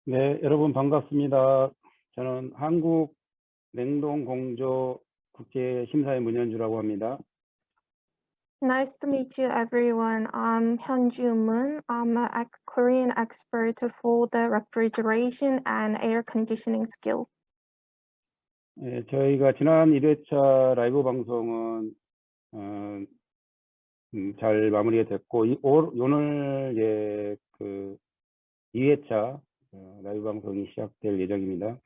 네, 여러분 반갑습니다. 저는 한국 냉동공조 국제 심사의 문현주라고 합니다. Nice to meet you, everyone. I'm Hyunju Moon. I'm a Korean expert for the refrigeration and air conditioning skill. 네, 저희가 지난 1회차 라이브 방송은 잘 마무리가 됐고 오늘 그 2회차 라이브 방송이 시작될 예정입니다.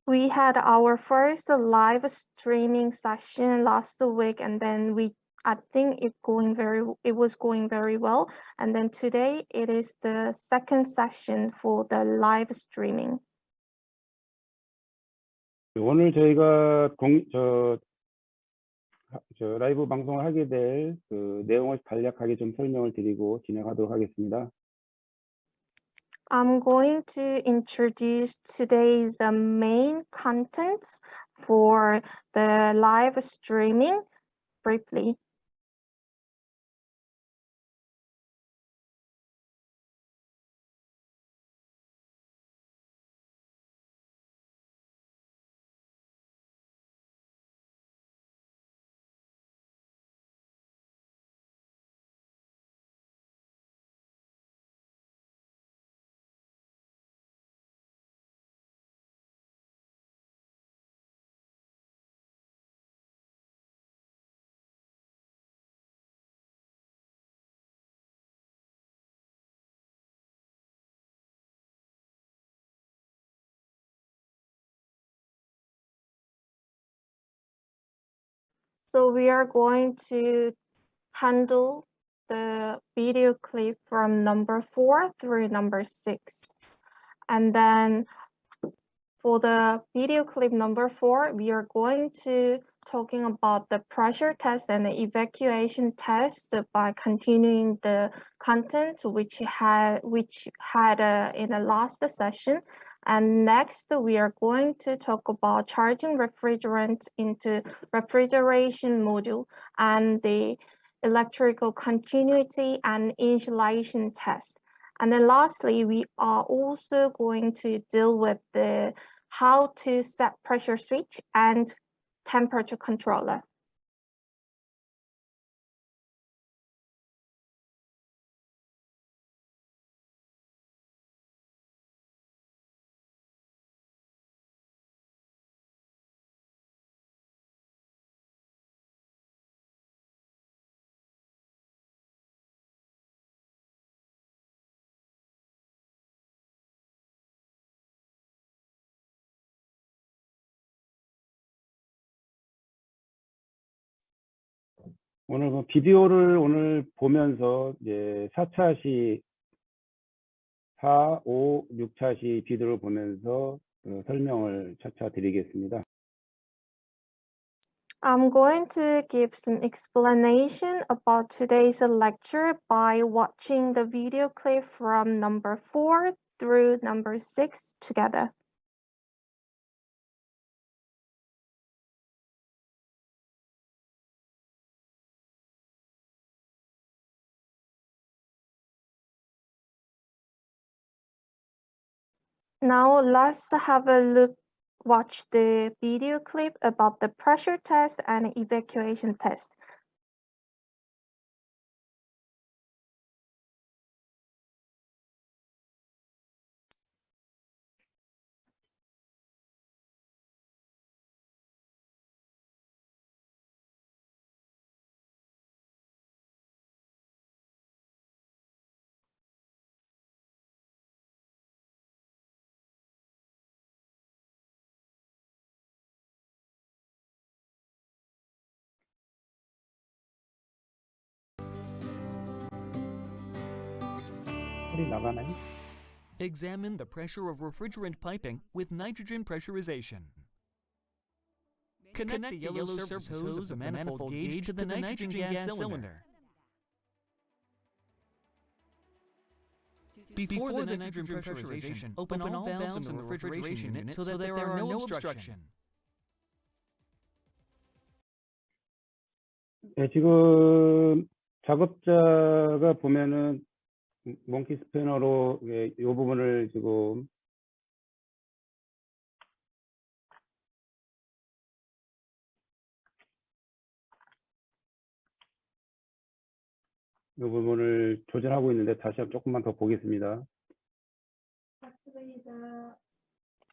We had our first live streaming session last week, and then I think it was going very well. And then today it is the second session for the live streaming. 오늘 저희가 라이브 방송을 하게 될 그 내용을 간략하게 좀 설명을 드리고 진행하도록 하겠습니다. I'm going to introduce today's main contents for the live streaming briefly. So we are going to handle the video clip from number 4 through number 6. And then for the video clip number 4, we are going to talking about the pressure test and the evacuation test by continuing the content which had in the last session. And next, we are going to talk about charging refrigerant into refrigeration module and the electrical continuity and insulation test. And then lastly, we are also going to deal with the how to set pressure switch and temperature controller. 오늘 비디오를 오늘 보면서 이제 4차 시 4, 5, 6차 시 비디오를 보면서 설명을 차차 드리겠습니다. I'm going to give some explanation about today's lecture by watching the video clip from number 4 through number 6 together. Now let's have a watch the video clip about the pressure test and evacuation test. 소리 나가나요? Examine the pressure of refrigerant piping with nitrogen pressurization. Connect the yellow surface hose of the manifold gauge to the nitrogen gas cylinder. Before the nitrogen pressurization, open all valves in the refrigeration unit so that there are no obstruction. 네, 지금 작업자가 보면은 몽키 스패너로 이 부분을 지금 이 부분을 조절하고 있는데 다시 한번 조금만 더 보겠습니다.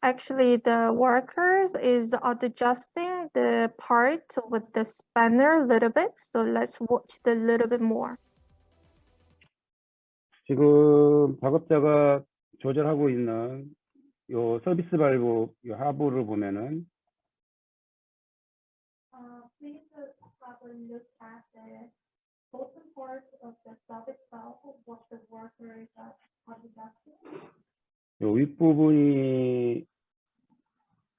Actually, the workers is adjusting the part with the spanner a little bit. So let's watch the little bit more. 지금 작업자가 조절하고 있는 요 서비스 발브 요 하부를 보면은 Please have a look at the bottom part of the service valve, what the worker is adjusting. 요 윗부분이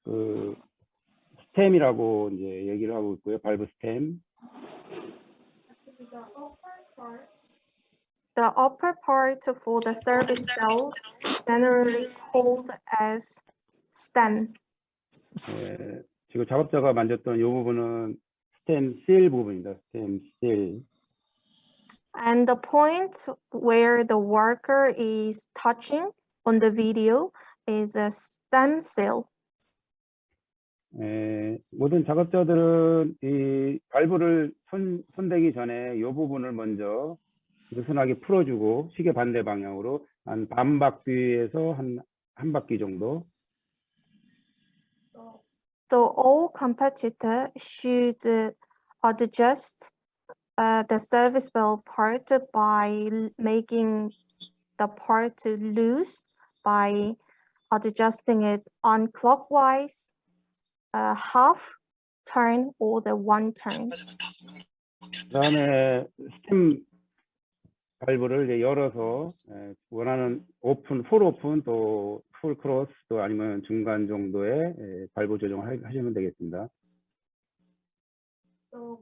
그 스템이라고 이제 얘기를 하고 있고요. 발브 스템. The upper part for the service valve generally called as stem. 예, 지금 작업자가 만졌던 이 부분은 스템 실 부분입니다. 스템 실. And the point where the worker is touching on the video is a stem cell. 예, 모든 작업자들은 이 발브를 손대기 전에 이 부분을 먼저 느슨하게 풀어주고 시계 반대 방향으로 한 반 바퀴에서 한 바퀴 정도. So all competitor should adjust the service valve part by making the part loose by adjusting it on clockwise, half turn or the one turn. 그다음에 스템 발브를 이제 열어서 원하는 오픈, 풀 오픈 또 풀 크로스 또 아니면 중간 정도의 발브 조정을 하시면 되겠습니다. So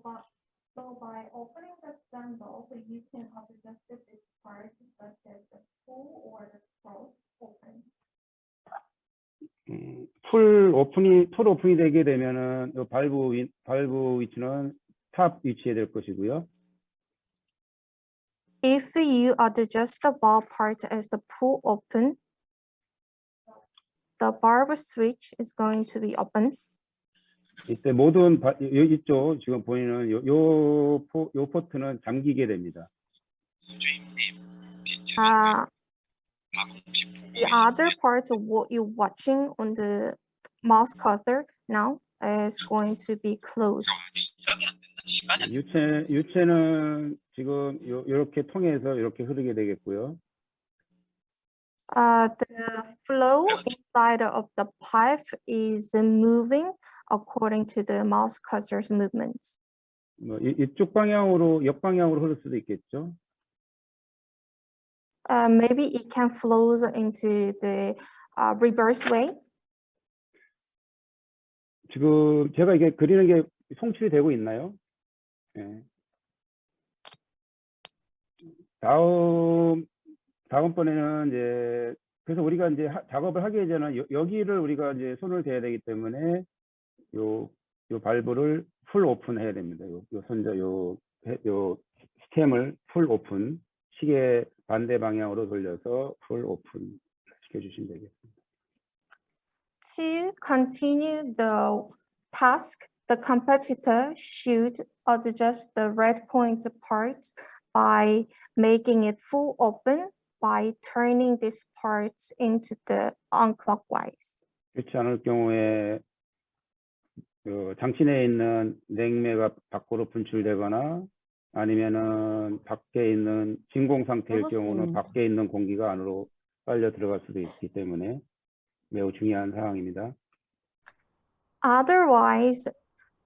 by opening the stem valve, you can adjust this part such as the full or the cross open. 풀 오픈이 되게 되면은 이 발브 위치는 탑 위치에 될 것이고요. If you adjust the valve part as the pull open, the valve switch is going to be open. 이때 모든 이쪽 지금 보이는 요 포트는 잠기게 됩니다. The other part of what you're watching on the mouse cursor now is going to be closed. 유체는 지금 이렇게 통해서 이렇게 흐르게 되겠고요. The flow inside of the pipe is moving according to the mouse cursor's movement. 이쪽 방향으로 역방향으로 흐를 수도 있겠죠. Maybe it can flow into the reverse way. 지금 제가 이게 그리는 게 송출이 되고 있나요? 네. 다음번에는 이제 그래서 우리가 이제 작업을 하기 전에 여기를 우리가 이제 손을 대야 되기 때문에 요 발브를 풀 오픈해야 됩니다. 요 스템을 풀 오픈, 시계 반대 방향으로 돌려서 풀 오픈 시켜주시면 되겠습니다. To continue the task, the competitor should adjust the red point part by making it full open by turning this part into the unclockwise. 그렇지 않을 경우에 장치 내에 있는 냉매가 밖으로 분출되거나 아니면은 밖에 있는 진공 상태일 경우는 밖에 있는 공기가 안으로 빨려 들어갈 수도 있기 때문에 매우 중요한 상황입니다. Otherwise,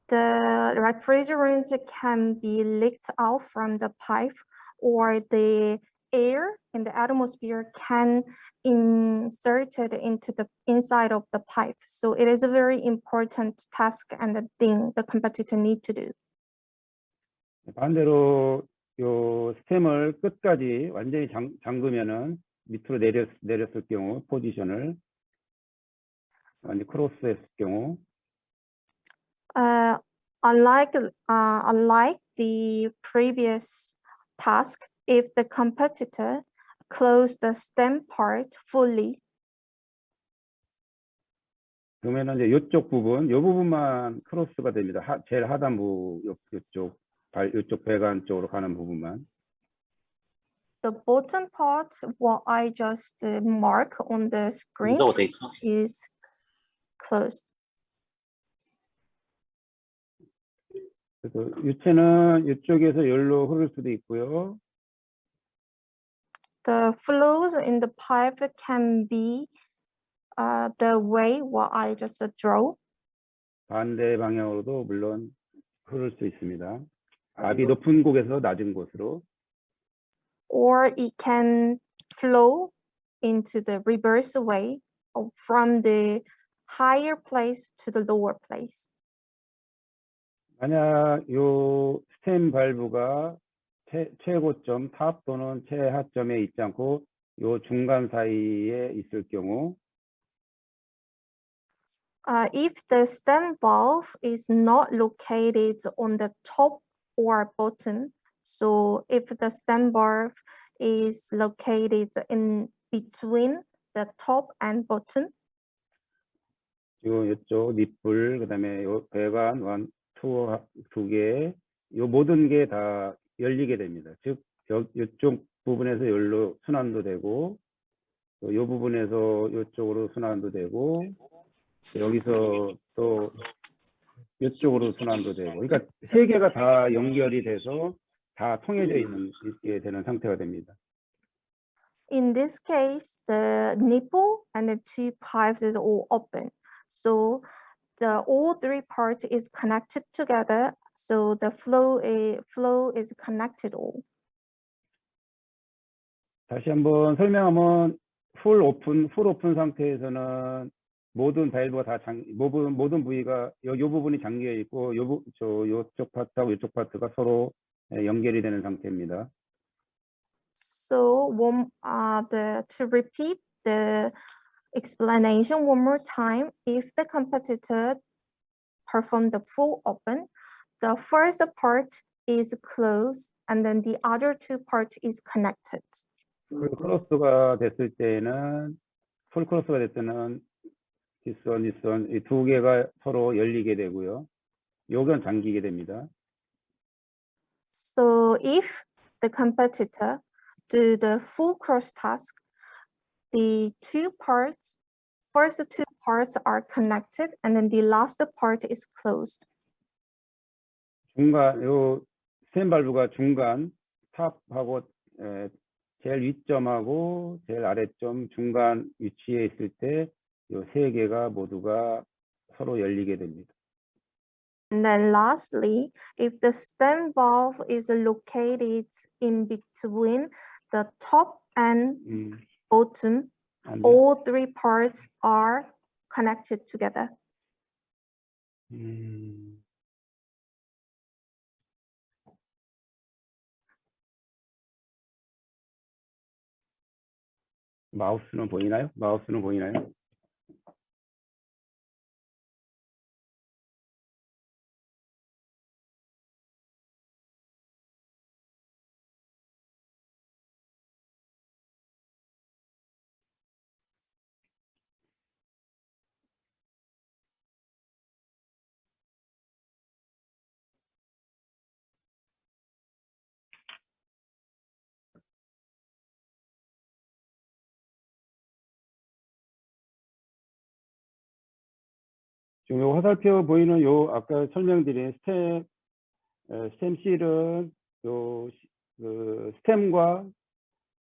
the refrigerant can be leaked out from the pipe, or the air in the atmosphere can inserted into the inside of the pipe. So it is a very important task and the thing the competitor need to do. 반대로 요 스템을 끝까지 완전히 잠그면은 밑으로 내렸을 경우 포지션을 완전 크로스했을 경우 unlike the previous task, if the competitor close the stem part fully. 그러면은 이제 이쪽 부분, 이 부분만 크로스가 됩니다. 제일 하단부 이쪽 배관 쪽으로 가는 부분만. The bottom part, what I just mark on the screen, 문제가 돼 있어. is closed. 그래서 유체는 이쪽에서 여기로 흐를 수도 있고요. The flows in the pipe can be the way what I just drew, 반대 방향으로도 물론 흐를 수 있습니다. 압이 높은 곳에서 낮은 곳으로. or it can flow into the reverse way from the higher place to the lower place. 만약 요 스템 발브가 최고점 탑 또는 최하점에 있지 않고 요 중간 사이에 있을 경우 If the stem valve is not located on the top or bottom, so if the stem valve is located in between the top and bottom, 지금 이쪽 니플 그다음에 요 배관 두 개, 요 모든 게 다 열리게 됩니다. 즉 이쪽 부분에서 열로 순환도 되고 요 부분에서 이쪽으로 순환도 되고 여기서 또 이쪽으로 순환도 되고 그러니까 세 개가 다 연결이 돼서 다 통해져 있게 되는 상태가 됩니다. in this case, the nipple and the two pipes is all open. So all three parts is connected together. So the flow is connected all. 다시 한번 설명하면 풀 오픈 상태에서는 모든 밸브가 다 모든 부위가 요 부분이 잠겨 있고 요쪽 파트하고 이쪽 파트가 서로 연결이 되는 상태입니다. So to repeat the explanation one more time, if the competitor perform the full open, the first part is closed and then the other two parts is connected. 크로스가 됐을 때는 풀 크로스가 됐을 때는 뒷선 이 두 개가 서로 열리게 되고요. 요건 잠기게 됩니다. So if the competitor do the full cross task, the first two parts are connected and then the last part is closed. 요 스템 발브가 중간 탑하고 제일 윗점하고 제일 아래점 중간 위치에 있을 때 요 세 개가 모두가 서로 열리게 됩니다. And then lastly, if the stem valve is located in between the top and bottom, all three parts are connected together. 마우스는 보이나요? 마우스는 보이나요? 지금 요 화살표 보이는 요 아까 설명드린 스템실은 그 스템과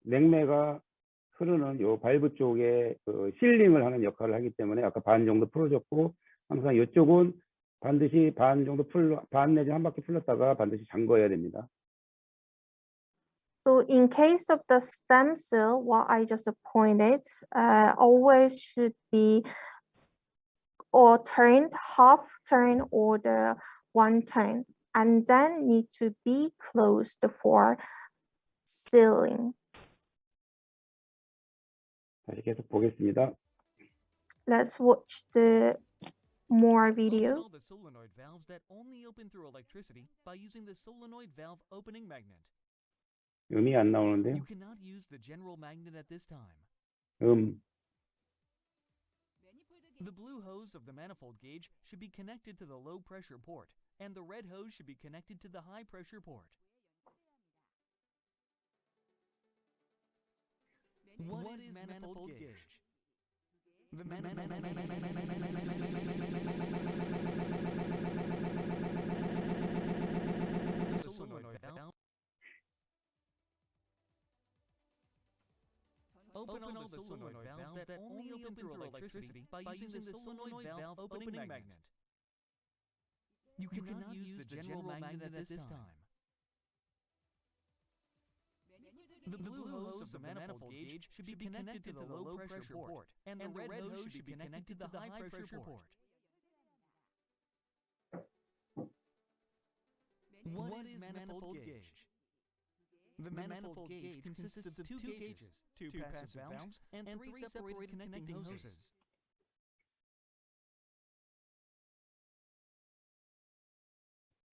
냉매가 흐르는 요 발브 쪽에 실링을 하는 역할을 하기 때문에 아까 반 정도 풀어줬고 항상 이쪽은 반드시 반 내지 한 바퀴 풀렸다가 반드시 잠궈야 됩니다. So in case of the stem cell, what I just pointed, always should be or turned half turn or the one turn, and then need to be closed for sealing. 다시 계속 보겠습니다. Let's watch the more Open video. all the solenoid valves that only open through electricity by using the solenoid valve opening magnet. 음이 안 나오는데요. You cannot use the general magnet at this time. The blue hose of the manifold gauge should be connected to the low pressure port, and the red hose should be connected to the high pressure port. What is manifold gauge? The solenoid valve. Open all the solenoid valves that only open through electricity by using the solenoid valve opening magnet. You cannot use the general magnet at this time. The blue hose of the manifold gauge should be connected to the low pressure port, and the red hose should be connected to the high pressure port. What is manifold gauge? The manifold gauge consists of two gauges, two passive valves, and three separated connecting hoses.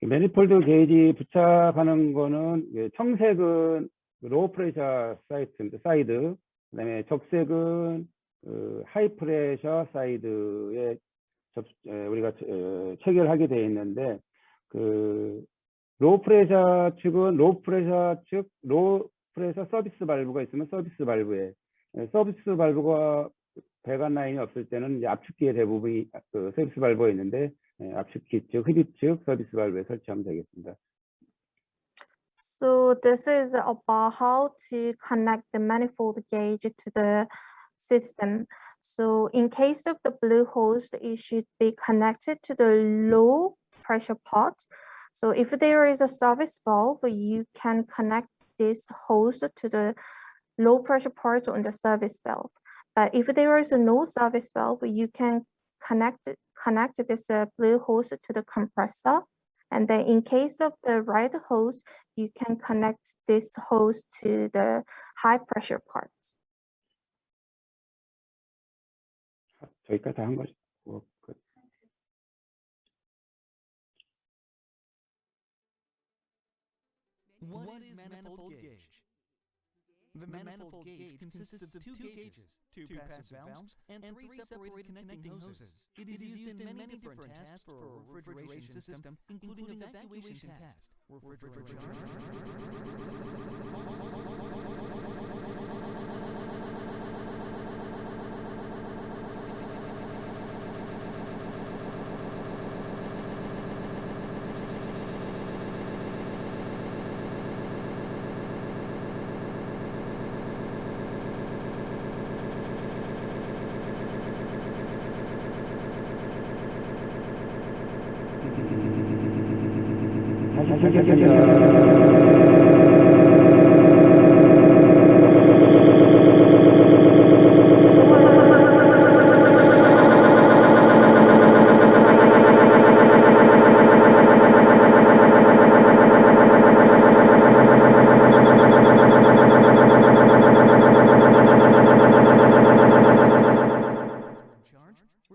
매니폴드 게이지 부착하는 거는 청색은 로우 프레셔 사이드, 그다음에 적색은 하이 프레셔 사이드에 우리가 체결하게 되어 있는데 로우 프레셔 서비스 발브가 있으면 서비스 발브가 배관 라인이 없을 때는 이제 압축기의 대부분이 서비스 발브가 있는데 압축기 즉 흡입 측 서비스 발브에 설치하면 되겠습니다. So this is about how to connect the manifold gauge to the system. So in case of the blue hose, it should be connected to the low pressure pot. So if there is a service valve, you can connect this hose to the low pressure port on the service valve. But if there is no service valve, you can connect this blue hose to the compressor. And then in case of the red hose, you can connect this hose to the high pressure part. 저희까지 다 한 거죠. What is manifold gauge? The manifold gauge consists of two gauges, two passive valves, and three separated connecting hoses. It is used in many different tasks for a refrigeration system, including evacuation test, refrigeration.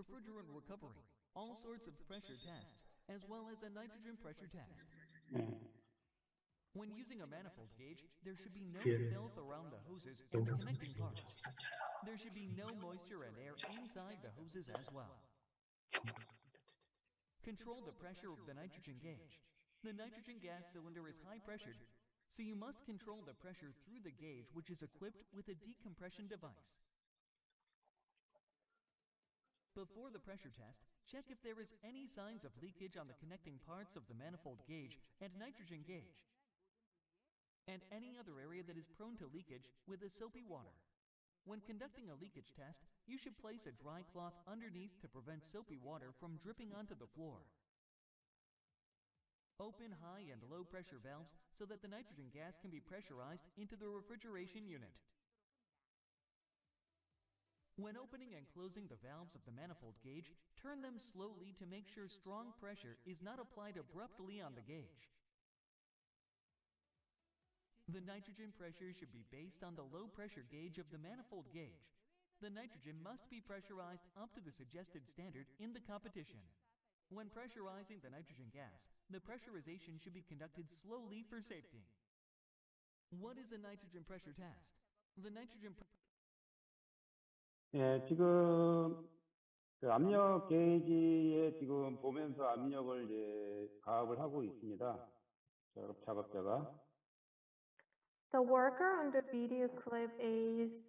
Refrigerant recovery, all sorts of pressure tests, as well as a nitrogen pressure test. When using a manifold gauge, there should be no filth around the hoses and the connecting parts. There should be no moisture and air inside the hoses as well. Control the pressure of the nitrogen gauge. The nitrogen gas cylinder is high pressured, so you must control the pressure through the gauge, which is equipped with a decompression device. Before the pressure test, check if there is any signs of leakage on the connecting parts of the manifold gauge and nitrogen gauge, and any other area that is prone to leakage with a soapy water. When conducting a leakage test, you should place a dry cloth underneath to prevent soapy water from dripping onto the floor. Open high and low pressure valves so that the nitrogen gas can be pressurized into the refrigeration unit. When opening and closing the valves of the manifold gauge, turn them slowly to make sure strong pressure is not applied abruptly on the gauge. The nitrogen pressure should be based on the low pressure gauge of the manifold gauge. The nitrogen must be pressurized up to the suggested standard in the competition. When pressurizing the nitrogen gas, the pressurization should be conducted slowly for safety. What is a nitrogen pressure test? The nitrogen 예, 지금 그 압력 게이지에 지금 보면서 압력을 이제 가압을 하고 있습니다. 작업자가. The worker on the video clip is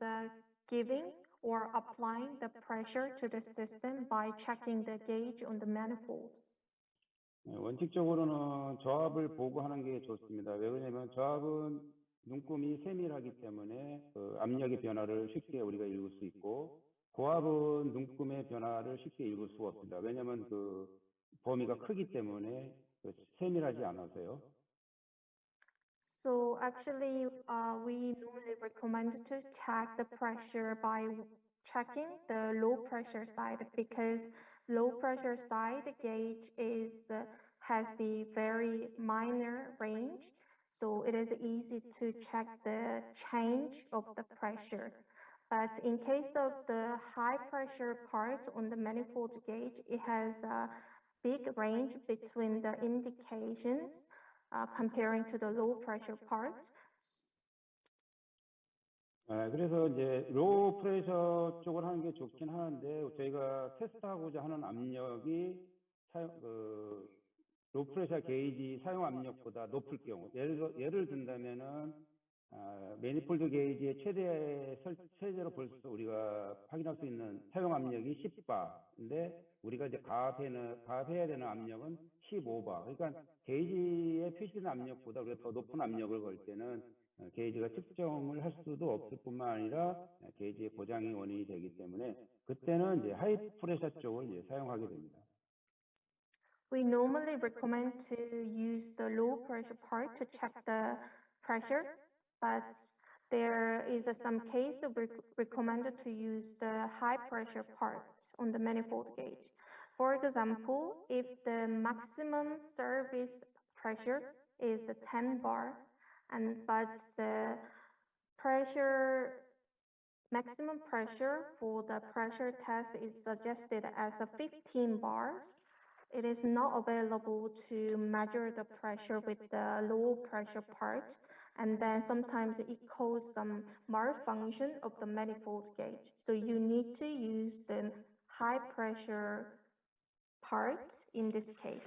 giving or applying the pressure to the system by checking the gauge on the manifold. 예, 원칙적으로는 저압을 보고 하는 게 좋습니다. 왜 그러냐면 저압은 눈금이 세밀하기 때문에 그 압력의 변화를 쉽게 우리가 읽을 수 있고, 고압은 눈금의 변화를 쉽게 읽을 수가 없습니다. 왜냐하면 그 범위가 크기 때문에 세밀하지 않아서요. So actually, we normally recommend to check the pressure by checking the low pressure side, because low pressure side gauge has the very minor range. So it is easy to check the change of the pressure. But in case of the high pressure part on the manifold gauge, it has a big range between the indications comparing to the low pressure part. 그래서 이제 로우 프레셔 쪽을 하는 게 좋긴 하는데, 저희가 테스트하고자 하는 압력이 로우 프레셔 게이지 사용 압력보다 높을 경우, 예를 든다면은 매니폴드 게이지의 최대로 볼 수 우리가 확인할 수 있는 사용 압력이 10바인데 우리가 이제 가압해야 되는 압력은 15바. 그러니까 게이지에 표시된 압력보다 우리가 더 높은 압력을 걸 때는 게이지가 측정을 할 수도 없을 뿐만 아니라 게이지의 고장이 원인이 되기 때문에 그때는 이제 하이 프레셔 쪽을 이제 사용하게 됩니다. We normally recommend to use the low pressure part to check the pressure, but there is some case that we recommended to use the high pressure part on the manifold gauge. For example, if the maximum service pressure is 10 bar, but the maximum pressure for the pressure test is suggested as 15 bars, it is not available to measure the pressure with the low pressure part, and then sometimes it causes some malfunction of the manifold gauge. So you need to use the high pressure part in this case.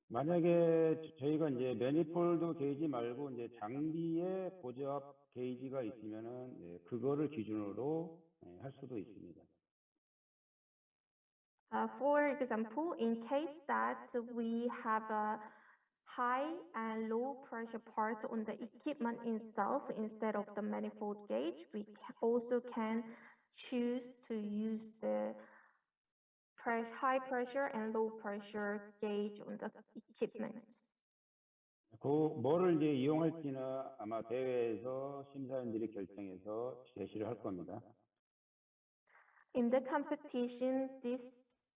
만약에 저희가 이제 매니폴드 게이지 말고 이제 장비에 고저압 게이지가 있으면은 그거를 기준으로 할 수도 있습니다. For example, in case that we have a high and low pressure part on the equipment itself instead of the manifold gauge, we also can choose to use the high pressure and low pressure gauge on the equipment. 뭐를 이제 이용할지는 아마 대회에서 심사위원들이 결정해서 제시를 할 겁니다. In the competition, these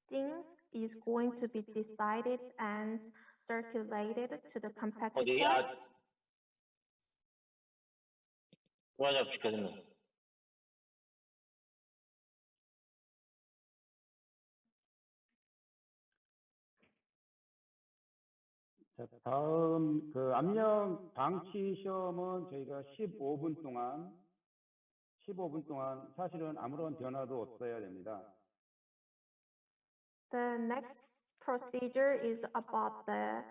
things is going to be decided and circulated to the competitor. 자, 다음 그 압력 방치 시험은 저희가 15분 동안 사실은 아무런 변화도 없어야 됩니다. The next procedure is about the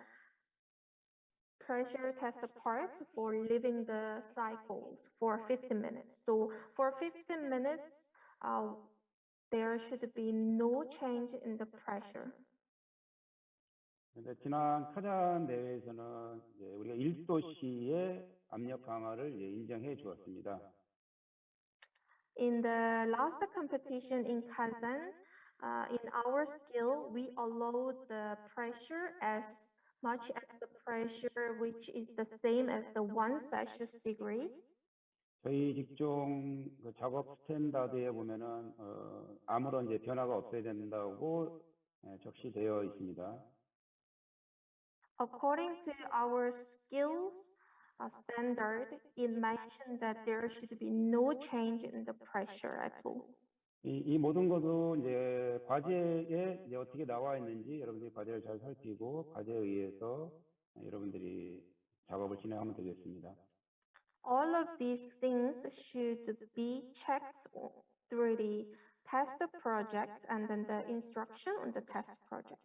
pressure test part for leaving the cycles for 15 minutes. So for 15 minutes, there should be no change in the pressure. 지난 카잔 대회에서는 우리가 1도씨의 압력 강화를 인정해 주었습니다. In the last competition in Kazan, in our skill, we allowed the pressure as much as the pressure which is the same as the 1 Celsius degree. 저희 직종 그 작업 스탠다드에 보면은 아무런 변화가 없어야 된다고 적시되어 있습니다. According to our skills standard, it mentioned that there should be no change in the pressure at all. 이 모든 것도 과제에 어떻게 나와 있는지 여러분들이 과제를 잘 살피고 과제에 의해서 여러분들이 작업을 진행하면 되겠습니다. All of these things should be checked through the test project and then the instruction on the test project.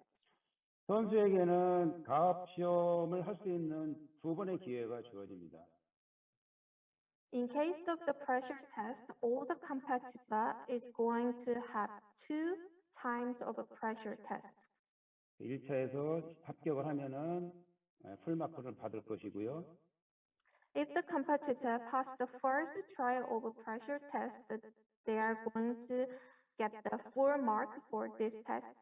선수에게는 가압 시험을 할 수 있는 2번의 기회가 주어집니다. In case of the pressure test, all the competitor is going to have 2 times of a pressure test. 1차에서 합격을 하면은 풀마크를 받을 것이고요. If the competitor passed the first trial of a pressure test, they are going to get the full mark for this test.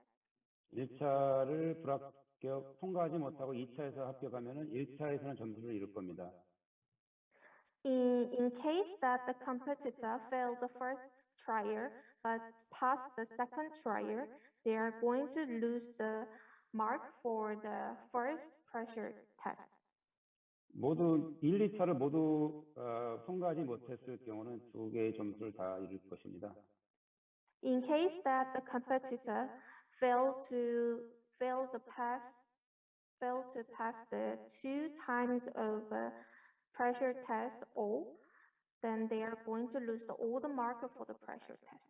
1차를 불합격 통과하지 못하고 2차에서 합격하면은 1차에서는 점수를 잃을 겁니다. In case that the competitor failed the first trial but passed the second trial, they are going to lose the mark for the first pressure test. 모두 1, 2차를 모두 통과하지 못했을 경우는 2개의 점수를 다 잃을 것입니다. In case that the competitor failed to pass the 2 times of pressure test all, then they are going to lose all the mark for the pressure test.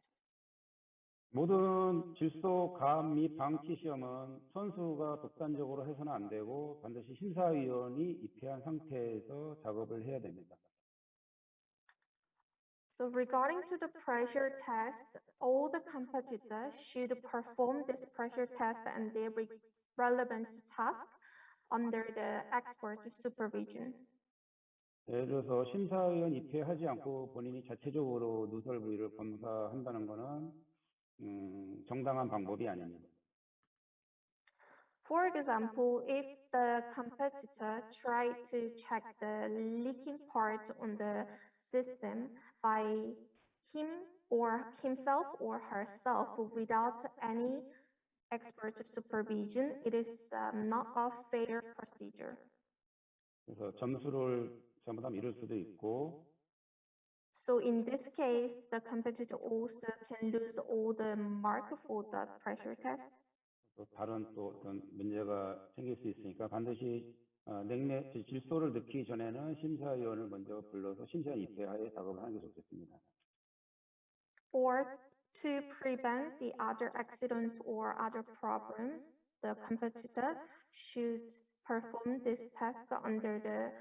모든 질소 가압 및 방치 시험은 선수가 독단적으로 해서는 안 되고 반드시 심사위원이 입회한 상태에서 작업을 해야 됩니다. So regarding to the pressure test, all the competitors should perform this pressure test and their relevant task under the expert supervision. 예를 들어서 심사위원 입회하지 않고 본인이 자체적으로 누설 부위를 검사한다는 것은 정당한 방법이 아닙니다. For example, if the competitor tried to check the leaking part on the system by himself or herself without any expert supervision, it is not a fair procedure. 그래서 점수를 잘못하면 잃을 수도 있고 So in this case, the competitor also can lose all the mark for the pressure test. 또 다른 또 어떤 문제가 생길 수 있으니까 반드시 냉매 질소를 넣기 전에는 심사위원을 먼저 불러서 심사위원 입회하에 작업을 하는 게 좋겠습니다. Or to prevent the other accident or other problems, the competitor should perform this test under the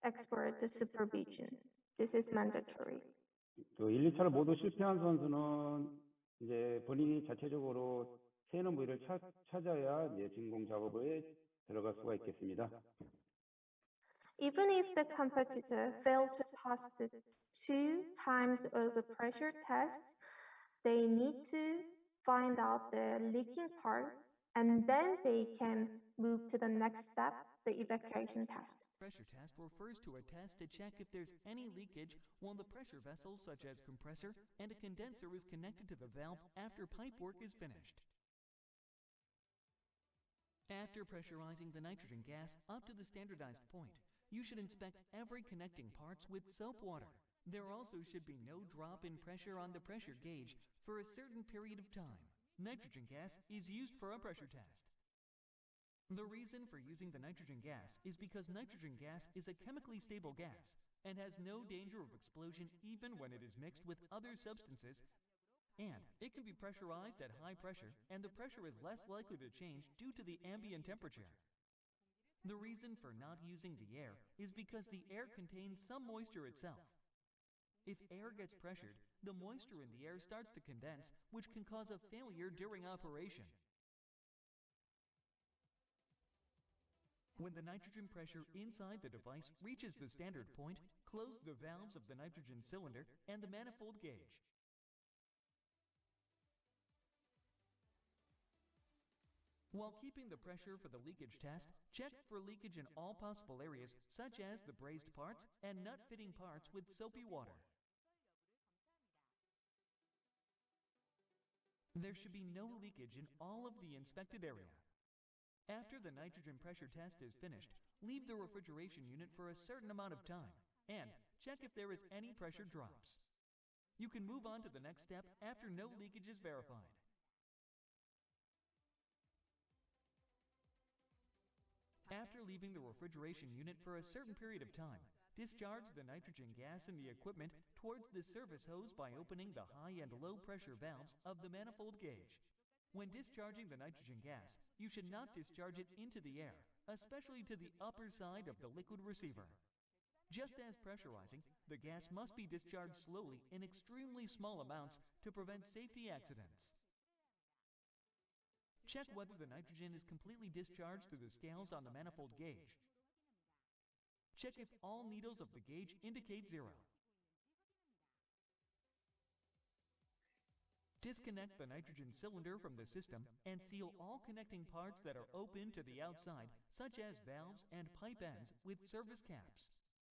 expert supervision. This is mandatory. 그 1, 2차를 모두 실패한 선수는 이제 본인이 자체적으로 새는 부위를 찾아야 이제 진공 작업에 들어갈 수가 있겠습니다. Even if the competitor failed to pass the 2 times of the pressure test, they need to find out the leaking part and then they can move to the next step, the evacuation test. Pressure test refers to a test to check if there's any leakage while the pressure vessels such as compressor and a condenser is connected to the valve after pipe work is finished. After pressurizing the nitrogen gas up to the standardized point, you should inspect every connecting parts with soap water. There also should be no drop in pressure on the pressure gauge for a certain period of time. Nitrogen gas is used for a pressure test. The reason for using the nitrogen gas is because nitrogen gas is a chemically stable gas and has no danger of explosion even when it is mixed with other substances, and it can be pressurized at high pressure and the pressure is less likely to change due to the ambient temperature. The reason for not using the air is because the air contains some moisture itself. If air gets pressured, the moisture in the air starts to condense, which can cause a failure during operation. When the nitrogen pressure inside the device reaches the standard point, close the valves of the nitrogen cylinder and the manifold gauge. While keeping the pressure for the leakage test, check for leakage in all possible areas, such as the brazed parts and nut-fitting parts with soapy water. There should be no leakage in all of the inspected area. After the nitrogen pressure test is finished, leave the refrigeration unit for a certain amount of time and check if there is any pressure drops. You can move on to the next step after no leakage is verified. After leaving the refrigeration unit for a certain period of time, discharge the nitrogen gas in the equipment towards the service hose by opening the high and low pressure valves of the manifold gauge. When discharging the nitrogen gas, you should not discharge it into the air, especially to the upper side of the liquid receiver. Just as pressurizing, the gas must be discharged slowly in extremely small amounts to prevent safety accidents. Check whether the nitrogen is completely discharged through the scales on the manifold gauge. Check if all needles of the gauge indicate 0. Disconnect the nitrogen cylinder from the system and seal all connecting parts that are open to the outside, such as valves and pipe ends, with service caps.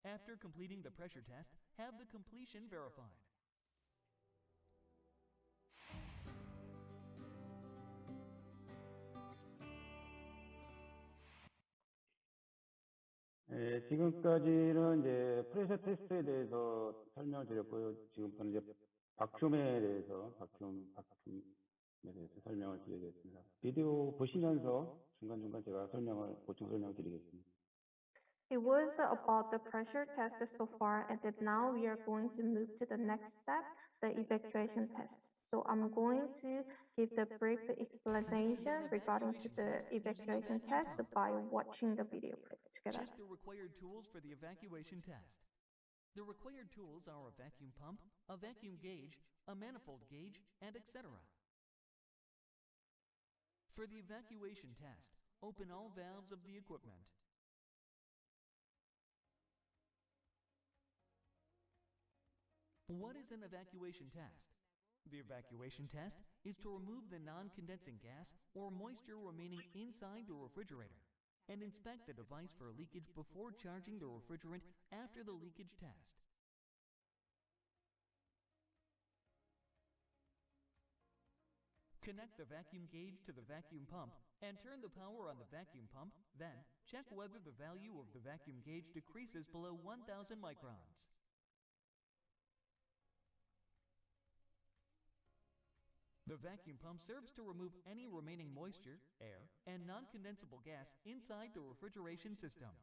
After completing the pressure test, have the completion verified. 지금까지는 이제 프레셔 테스트에 대해서 설명을 드렸고요. 지금부터는 이제 바큐음에 대해서 설명을 드리겠습니다. 비디오 보시면서 중간중간 제가 보충 설명을 드리겠습니다. It was about the pressure test so far, and then now we are going to move to the next step, the evacuation test. So I'm going to give the brief explanation regarding to the evacuation test by watching the video clip together. Check the required tools for the evacuation test. The required tools are a vacuum pump, a vacuum gauge, a manifold gauge, and etc. For the evacuation test, open all valves of the equipment. What is an evacuation test? The evacuation test is to remove the non-condensing gas or moisture remaining inside the refrigerator and inspect the device for leakage before charging the refrigerant after the leakage test. Connect the vacuum gauge to the vacuum pump and turn the power on the vacuum pump, then check whether the value of the vacuum gauge decreases below 1,000 microns. The vacuum pump serves to remove any remaining moisture, air, and non-condensable gas inside the refrigeration system.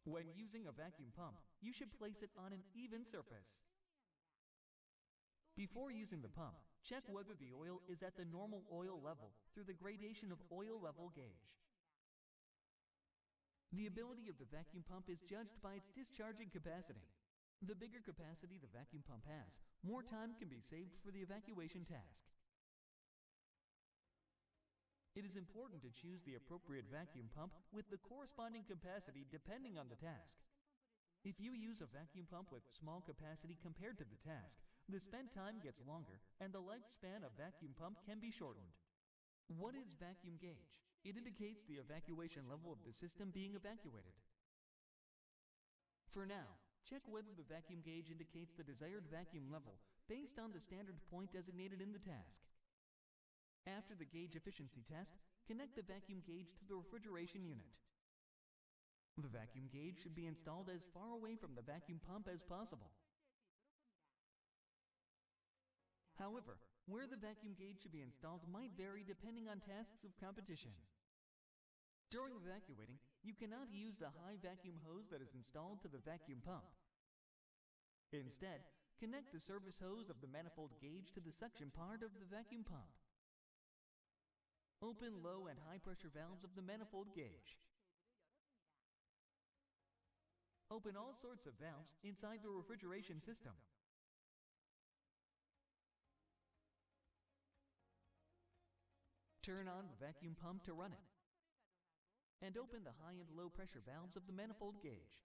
When using a vacuum pump, you should place it on an even surface. Before using the pump, check whether the oil is at the normal oil level through the gradation of oil level gauge. The ability of the vacuum pump is judged by its discharging capacity. The bigger capacity the vacuum pump has, more time can be saved for the evacuation task. It is important to choose the appropriate vacuum pump with the corresponding capacity depending on the task. If you use a vacuum pump with small capacity compared to the task, the spent time gets longer and the lifespan of vacuum pump can be shortened. What is vacuum gauge? It indicates the evacuation level of the system being evacuated. For now, check whether the vacuum gauge indicates the desired vacuum level based on the standard point designated in the task. After the gauge efficiency test, connect the vacuum gauge to the refrigeration unit. The vacuum gauge should be installed as far away from the vacuum pump as possible. However, where the vacuum gauge should be installed might vary depending on tasks of competition. During evacuating, you cannot use the high vacuum hose that is installed to the vacuum pump. Instead, connect the service hose of the manifold gauge to the suction part of the vacuum pump. Open low and high pressure valves of the manifold gauge. Open all sorts of valves inside the refrigeration system. Turn on the vacuum pump to run it. And open the high and low pressure valves of the manifold gauge.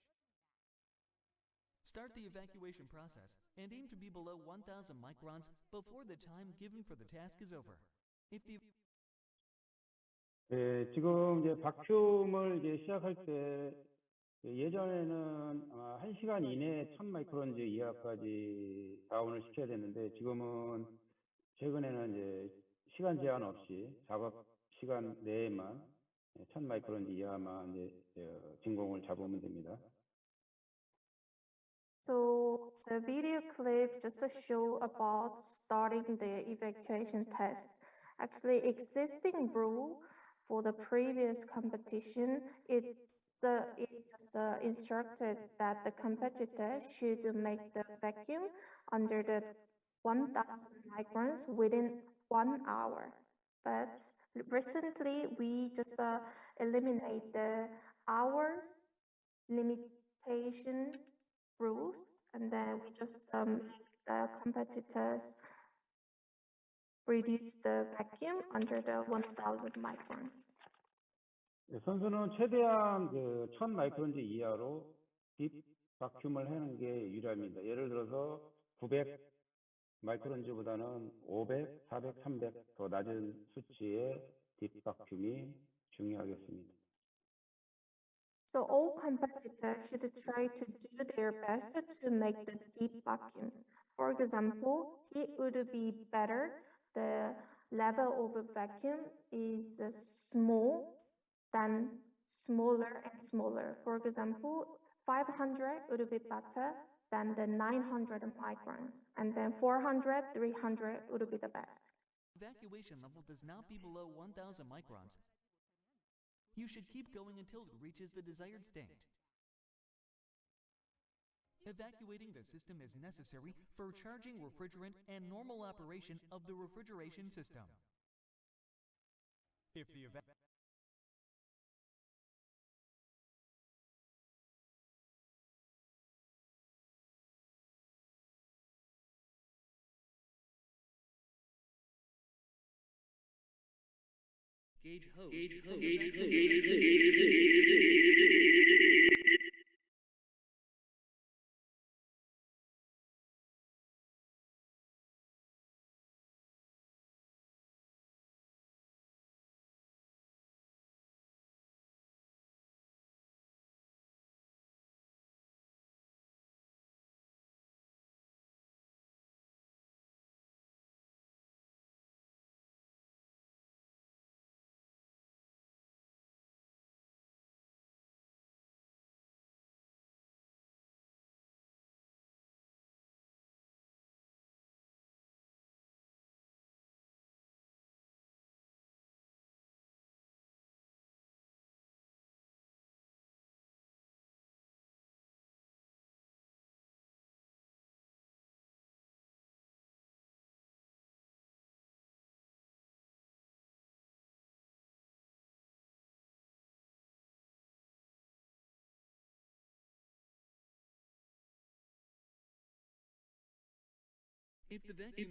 Start the evacuation process and aim to be below 1,000 microns before the time given for the task is over. If the 지금 이제 바큐음을 이제 시작할 때 예전에는 아마 1시간 이내에 1000마이크론즈 이하까지 다운을 시켜야 됐는데 지금은 최근에는 이제 시간 제한 없이 작업 시간 내에만 1000마이크론즈 이하만 이제 진공을 잡으면 됩니다. So the video clip just to show about starting the evacuation test. Actually, existing rule for the previous competition, it just instructed that the competitor should make the vacuum under the 1,000 microns within 1 hour. But recently, we just eliminate the hours limitation rules, and then we just make the competitors reduce the vacuum under the 1,000 microns. 선수는 최대한 1000 마이크론즈 이하로 딥 바큐음을 하는 게 유리합니다. 예를 들어서 900 마이크론즈보다는 500, 400, 300 더 낮은 수치의 딥 바큐음이 중요하겠습니다. So all competitors should try to do their best to make the deep vacuum. For example, it would be better the level of vacuum is small than smaller and smaller. For example, 500 would be better than the 900 microns, and then 400, 300 would be the best. Evacuation level does not be below 1,000 microns. You should keep going until it reaches the desired state. Evacuating the system is necessary for charging refrigerant and normal operation of the refrigeration system. If the gauge hose If the vacuum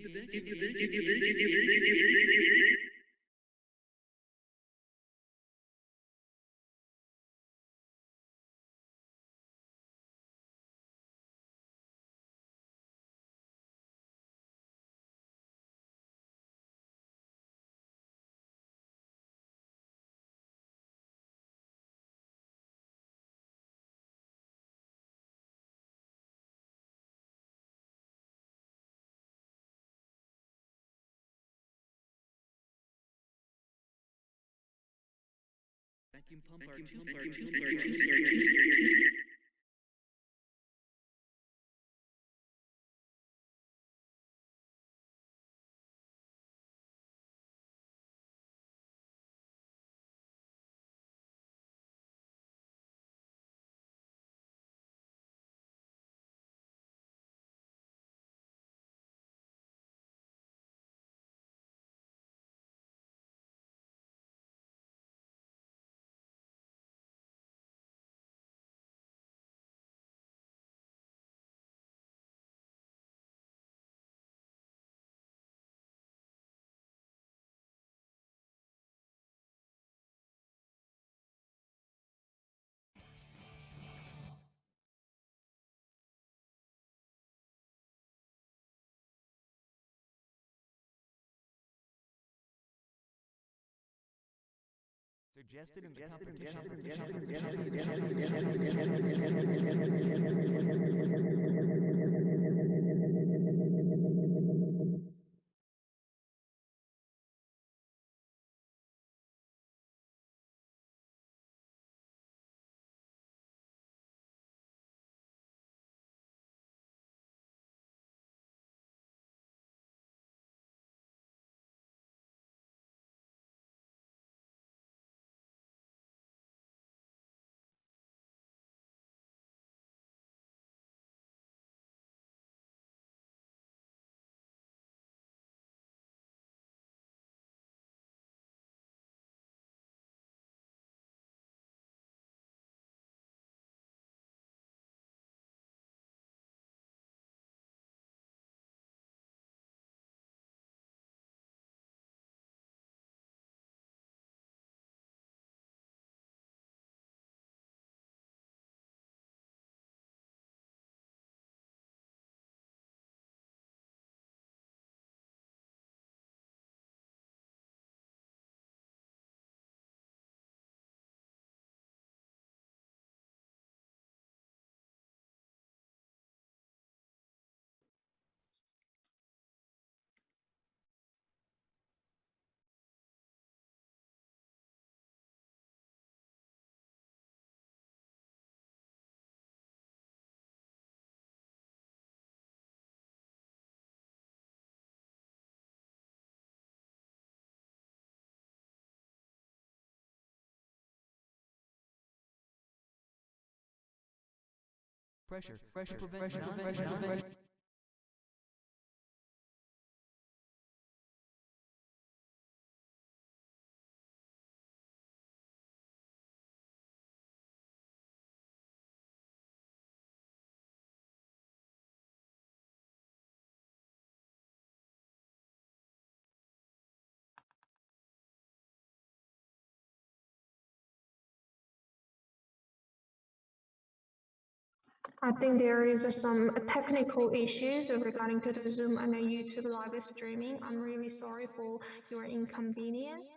vacuum pump are suggested in the competition. Pressure to prevent non-pressure. I think there is some technical issues regarding to the Zoom and the YouTube live streaming. I'm really sorry for your inconvenience.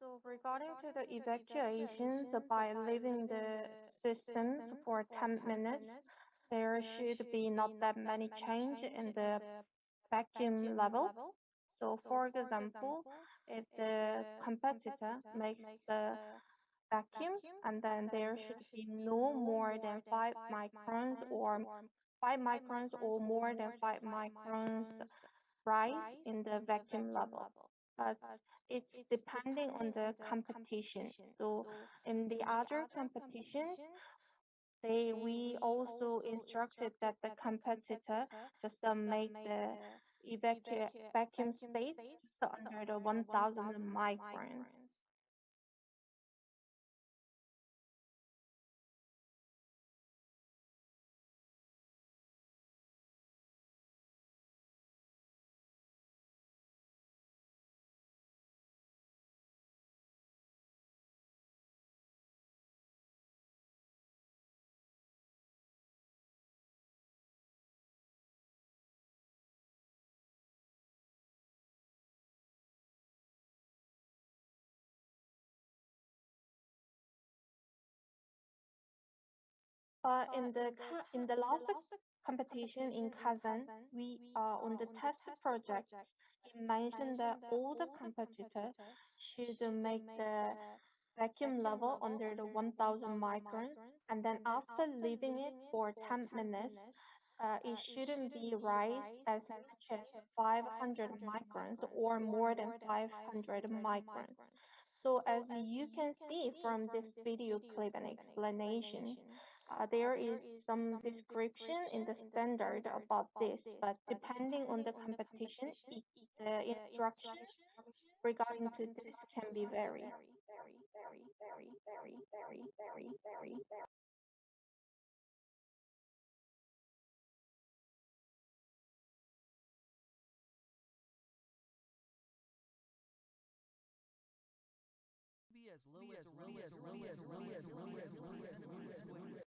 So regarding to the evacuations by leaving the systems for 10 minutes, there should be not that many change in the vacuum level. So for example, if the competitor makes the vacuum and then there should be no more than 5 microns or 5 microns or more than 5 microns rise in the vacuum level. But it's depending on the competition. So in the other competitions, we also instructed that the competitor just make the vacuum state just under the 1000 microns. In the last competition in Kazan, we on the test project, it mentioned that all the competitors should make the vacuum level under the 1000 microns, and then after leaving it for 10 minutes, it shouldn't be rise as much as 500 microns or more than 500 microns. So as you can see from this video clip and explanations, there is some description in the standard about this, but depending on the competition, the instruction regarding to this can be vary. Be as low as 1 centimeter squared.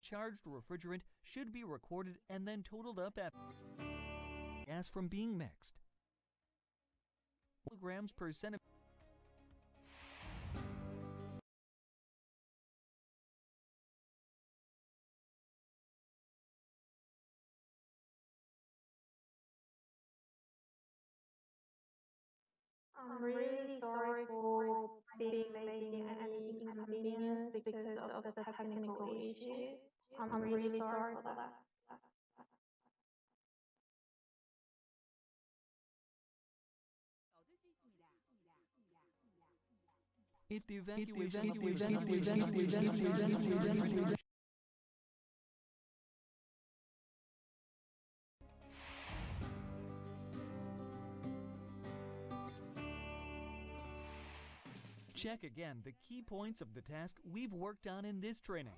Charged refrigerant should be recorded and then totaled up after gas from being mixed. Milligrams per centimeter. I'm really sorry for being making any inconvenience because of the technical issue. I'm really sorry for that. If the evacuation check again the key points of the task we've worked on in this training.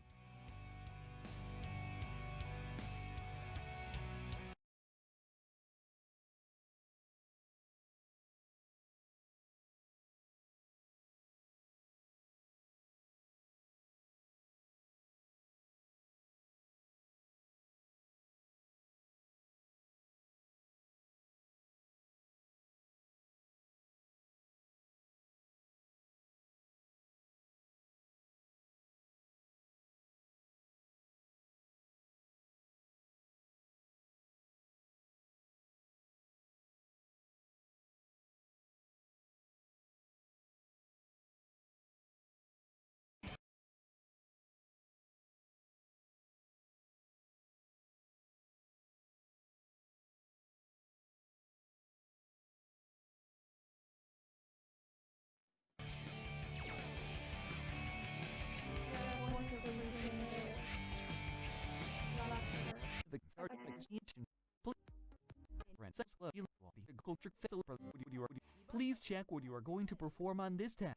Please check what you are going to perform on this task.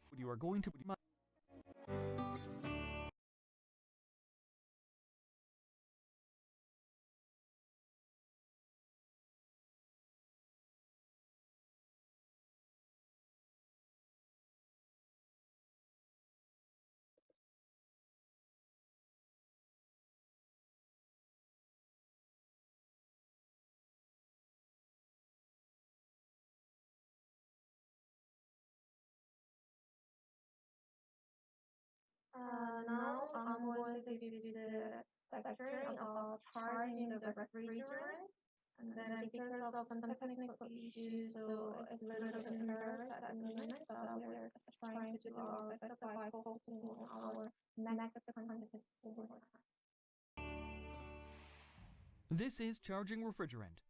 Now I'm going to give you the lecturing about charging the refrigerant. And then because of some technical issues, so it's a little bit embarrassed at the moment, but we're trying to do our best by focusing on our next competence over time. This is charging refrigerant.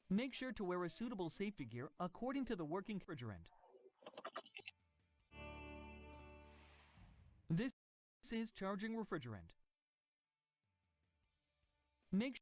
Make sure to wear a suitable safety gear according to the working refrigerant. This is charging refrigerant. Make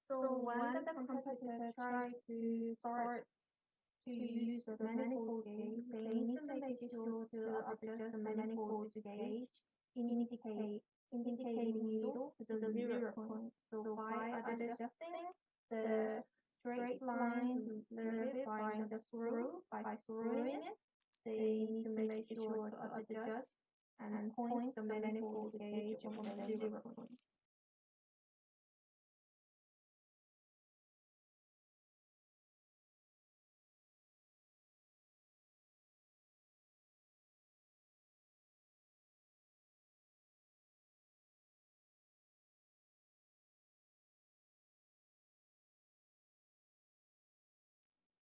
So when the competitor tries to start to use the manifold gauge, they need to make sure to adjust the manifold gauge indicating needle to the 0 point. So by adjusting the straight line a little bit by screwing it, they need to make sure to adjust and point the manifold gauge on the 0 point.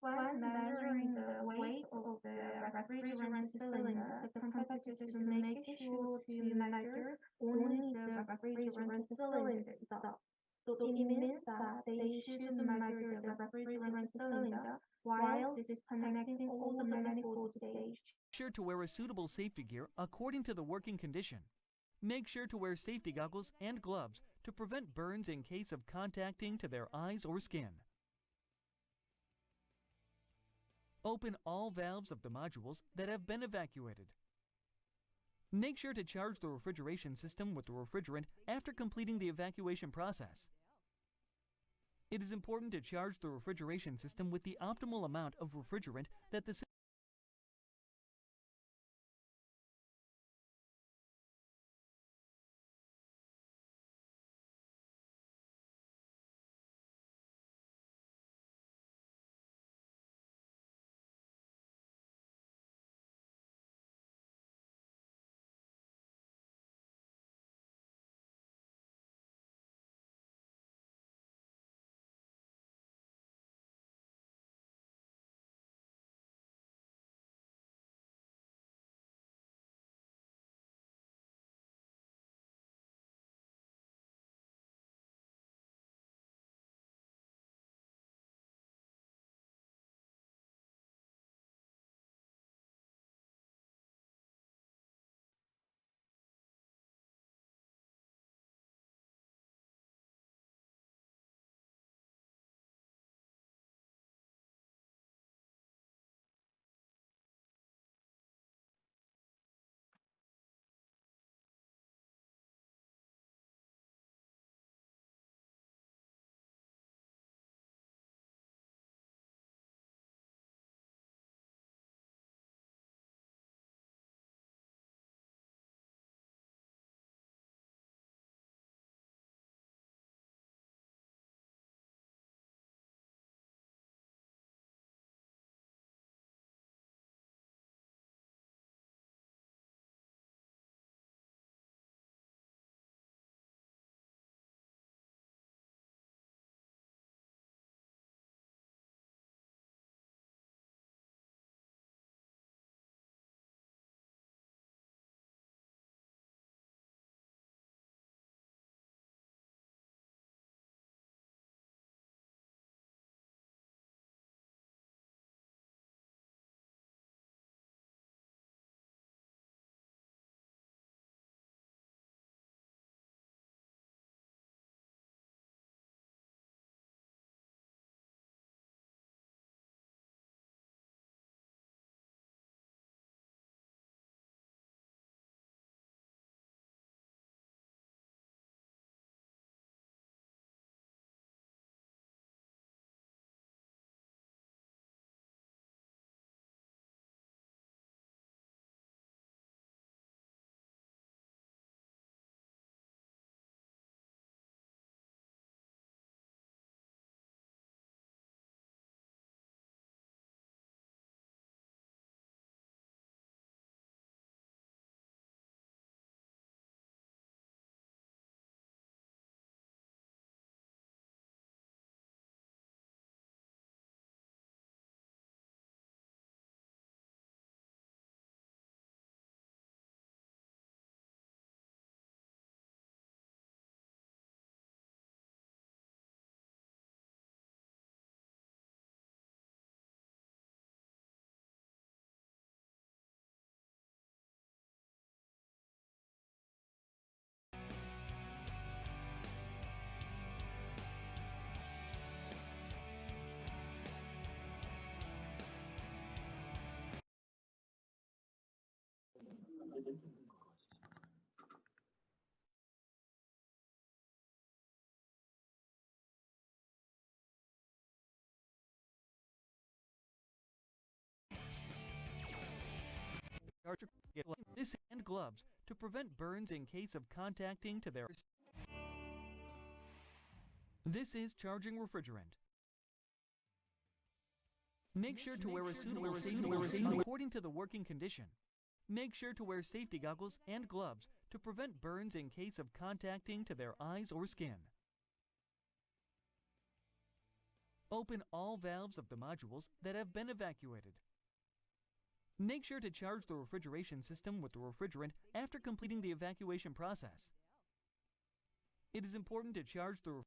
When measuring the weight of the refrigerant cylinder, the competitor should make sure to measure only the refrigerant cylinder itself. So it means that they should measure the refrigerant cylinder while disconnecting all the manifold gauge. sure to wear a suitable safety gear according to the working condition. Make sure to wear safety goggles and gloves to prevent burns in case of contacting to their eyes or skin. Open all valves of the modules that have been evacuated. Make sure to charge the refrigeration system with the refrigerant after completing the evacuation process. It is important to charge the refrigeration system with the optimal amount of refrigerant that the system This and gloves to prevent burns in case of contacting to their. This is charging refrigerant. Make sure to wear a suitable safety according to the working condition. Make sure to wear safety goggles and gloves to prevent burns in case of contacting to their eyes or skin. Open all valves of the modules that have been evacuated. Make sure to charge the refrigeration system with the refrigerant after completing the evacuation process. It is important to charge the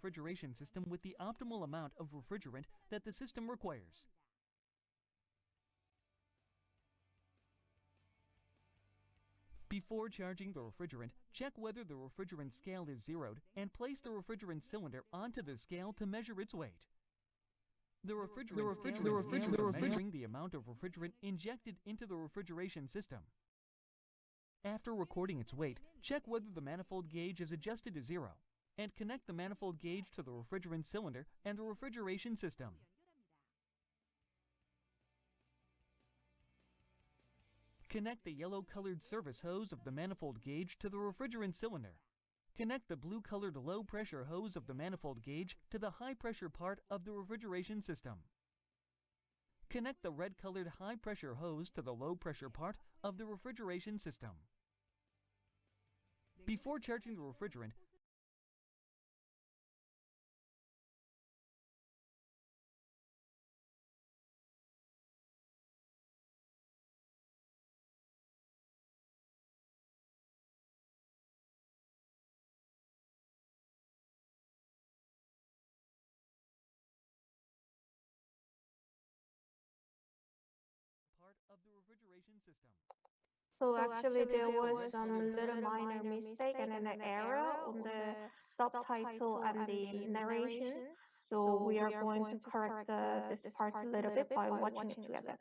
refrigeration system with the optimal amount of refrigerant that the system requires. Before charging the refrigerant, check whether the refrigerant scale is zeroed and place the refrigerant cylinder onto the scale to measure its weight. The refrigerant scale is used for measuring the amount of refrigerant injected into the refrigeration system. After recording its weight, check whether the manifold gauge is adjusted to zero, and connect the manifold gauge to the refrigerant cylinder and the refrigeration system. Connect the yellow-colored service hose of the manifold gauge to the refrigerant cylinder. Connect the blue-colored low-pressure hose of the manifold gauge to the high-pressure part of the refrigeration system. Connect the red-colored high-pressure hose to the low-pressure part of the refrigeration system. Before charging the refrigerant, part of the refrigeration system. So actually there was some little minor mistake and an error on the subtitle and the narration. So we are going to correct this part a little bit by watching it together.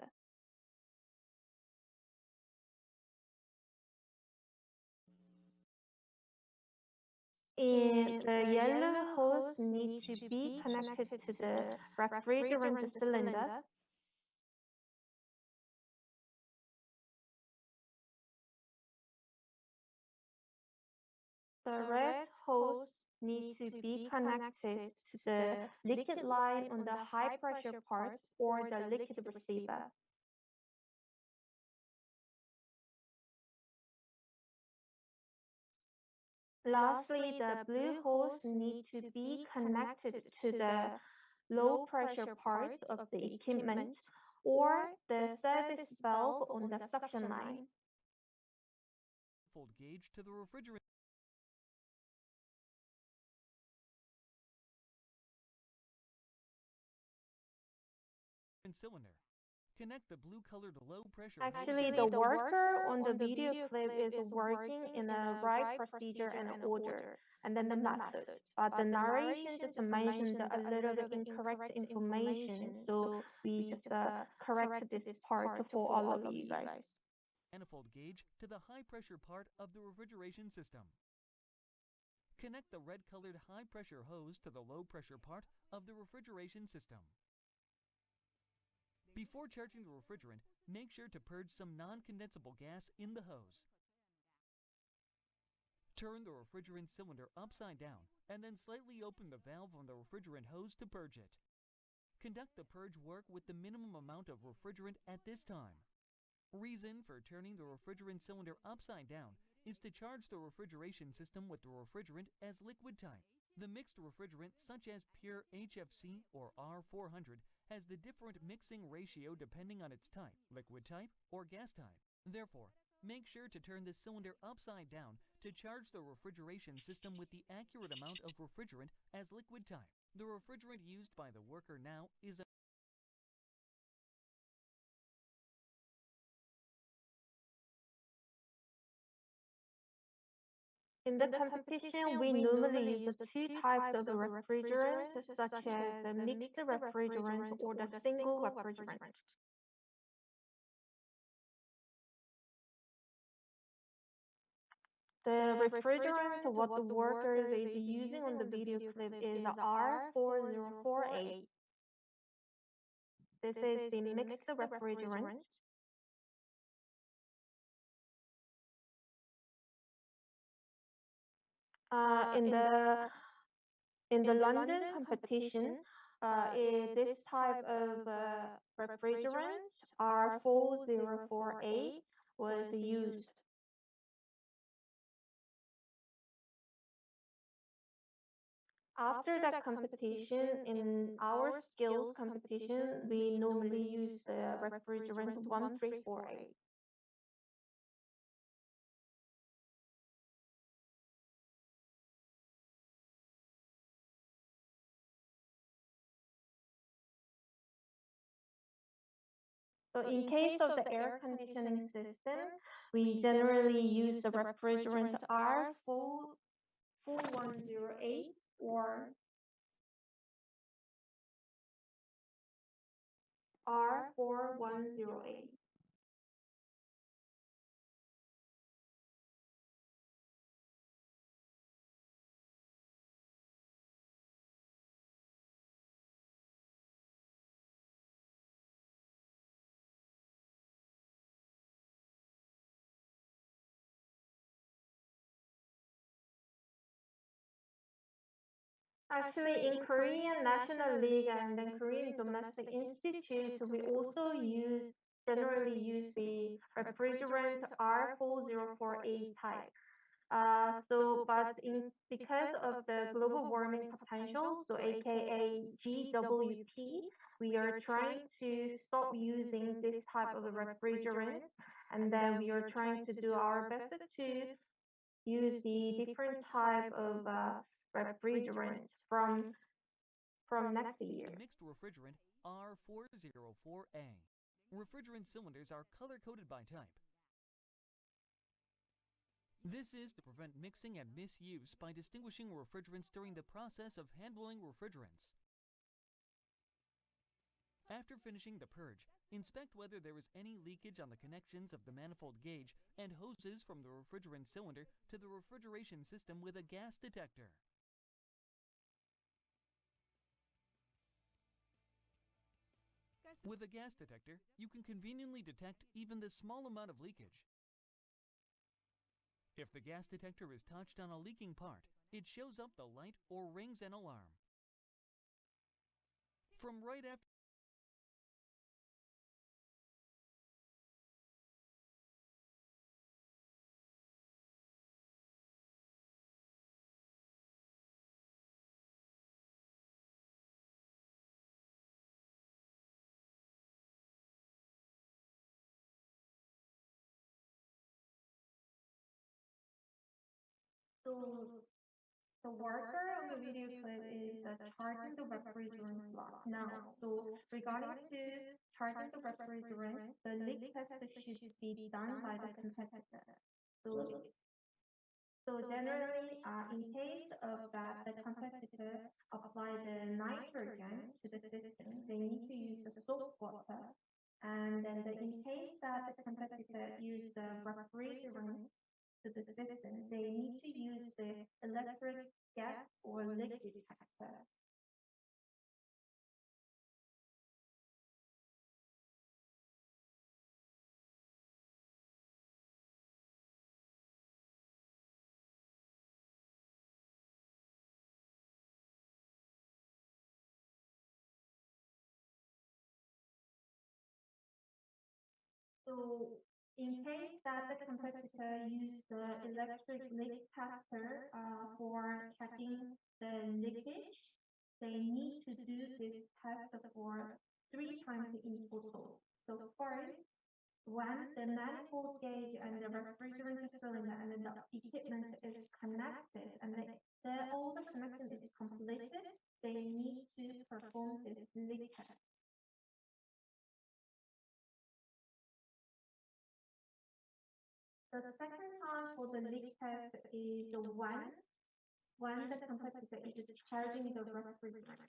The yellow hose need to be connected to the refrigerant cylinder. The red hose need to be connected to the liquid line on the high pressure part or the liquid receiver. Lastly, the blue hose need to be connected to the low pressure part of the equipment or the service valve on the suction line. Manifold gauge to the refrigerant cylinder. Connect the blue-colored low-pressure. Actually, the worker on the video clip is working in a right procedure and order, and then the method. But the narration just mentioned a little bit incorrect information, so we just correct this part for all of you guys. Manifold gauge to the high-pressure part of the refrigeration system. Connect the red-colored high-pressure hose to the low-pressure part of the refrigeration system. Before charging the refrigerant, make sure to purge some non-condensable gas in the hose. Turn the refrigerant cylinder upside down and then slightly open the valve on the refrigerant hose to purge it. Conduct the purge work with the minimum amount of refrigerant at this time. Reason for turning the refrigerant cylinder upside down is to charge the refrigeration system with the refrigerant as liquid type. The mixed refrigerant, such as pure HFC or R400, has the different mixing ratio depending on its type, liquid type or gas type. Therefore, make sure to turn the cylinder upside down to charge the refrigeration system with the accurate amount of refrigerant as liquid type. The refrigerant used by the worker now is a In the competition, we normally use the two types of refrigerant, such as the mixed refrigerant or the single refrigerant. The refrigerant what the workers is using on the video clip is R4048. This is the mixed refrigerant. In the London competition, this type of refrigerant R4048 was used. After that competition, in our skills competition, we normally use the refrigerant 1348. So in case of the air conditioning system, we generally use the refrigerant R4108 or R4108. Actually, in Korean National League and then Korean Domestic Institute, we also generally use the refrigerant R4048 type. Because of the global warming potential, so aka GWP, we are trying to stop using this type of refrigerant, and then we are trying to do our best to use the different type of refrigerant from next year. The mixed refrigerant R404A. Refrigerant cylinders are color-coded by type. This is to prevent mixing and misuse by distinguishing refrigerants during the process of handling refrigerants. After finishing the purge, inspect whether there is any leakage on the connections of the manifold gauge and hoses from the refrigerant cylinder to the refrigeration system with a gas detector. With a gas detector, you can conveniently detect even the small amount of leakage. If the gas detector is touched on a leaking part, it shows up the light or rings an alarm. From right after So the worker on the video clip is charging the refrigerant block now. So regarding to charging the refrigerant, the leak test should be done by the competitor. So generally, in case of that, the competitor apply the nitrogen to the system, they need to use the soap water. And then in case that the competitor use the refrigerant to the system, they need to use the electric gas or leak detector. So in case that the competitor use the electric leak tester for checking the leakage, they need to do this test for 3 times in total. So first, when the manifold gauge and the refrigerant cylinder and the equipment is connected and all the connection is completed, they need to perform this leak test. The second time for the leak test is when the compressor is charging the refrigerant.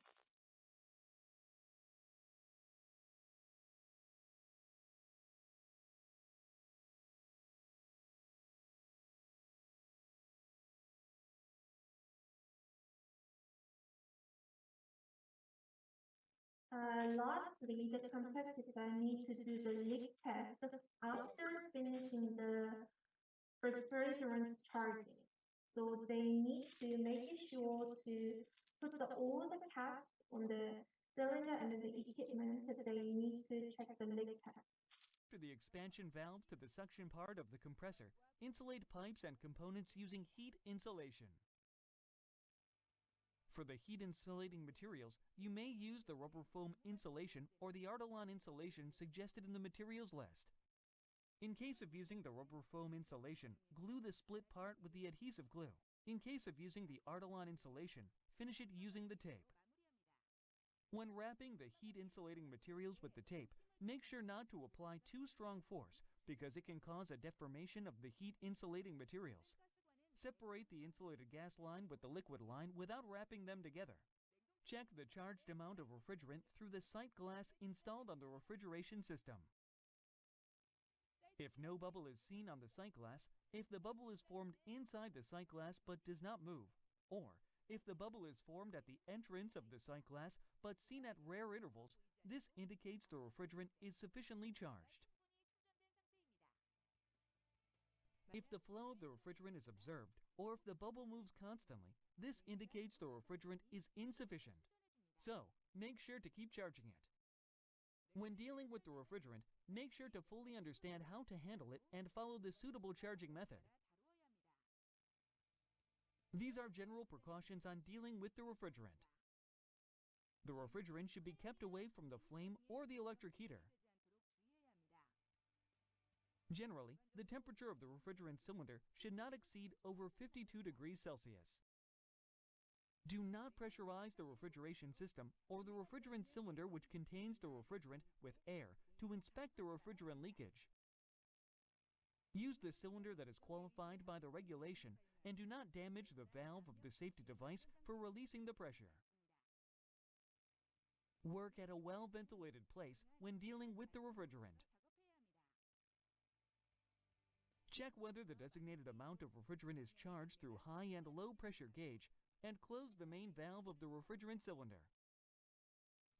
Lastly, the competitor need to do the leak test after finishing the refrigerant charging. So they need to make sure to put all the caps on the cylinder and the equipment. They need to check the leak test. After the expansion valve to the suction part of the compressor, insulate pipes and components using heat insulation. For the heat insulating materials, you may use the rubber foam insulation or the Artelon insulation suggested in the materials list. In case of using the rubber foam insulation, glue the split part with the adhesive glue. In case of using the Artelon insulation, finish it using the tape. When wrapping the heat insulating materials with the tape, make sure not to apply too strong force because it can cause a deformation of the heat insulating materials. Separate the insulated gas line with the liquid line without wrapping them together. Check the charged amount of refrigerant through the sight glass installed on the refrigeration system. If no bubble is seen on the sight glass, if the bubble is formed inside the sight glass but does not move, or if the bubble is formed at the entrance of the sight glass but seen at rare intervals, this indicates the refrigerant is sufficiently charged. If the flow of the refrigerant is observed, or if the bubble moves constantly, this indicates the refrigerant is insufficient. So, make sure to keep charging it. When dealing with the refrigerant, make sure to fully understand how to handle it and follow the suitable charging method. These are general precautions on dealing with the refrigerant. The refrigerant should be kept away from the flame or the electric heater. Generally, the temperature of the refrigerant cylinder should not exceed over 52 degrees Celsius. Do not pressurize the refrigeration system or the refrigerant cylinder which contains the refrigerant with air to inspect the refrigerant leakage. Use the cylinder that is qualified by the regulation and do not damage the valve of the safety device for releasing the pressure. Work at a well-ventilated place when dealing with the refrigerant. Check whether the designated amount of refrigerant is charged through high and low pressure gauge and close the main valve of the refrigerant cylinder.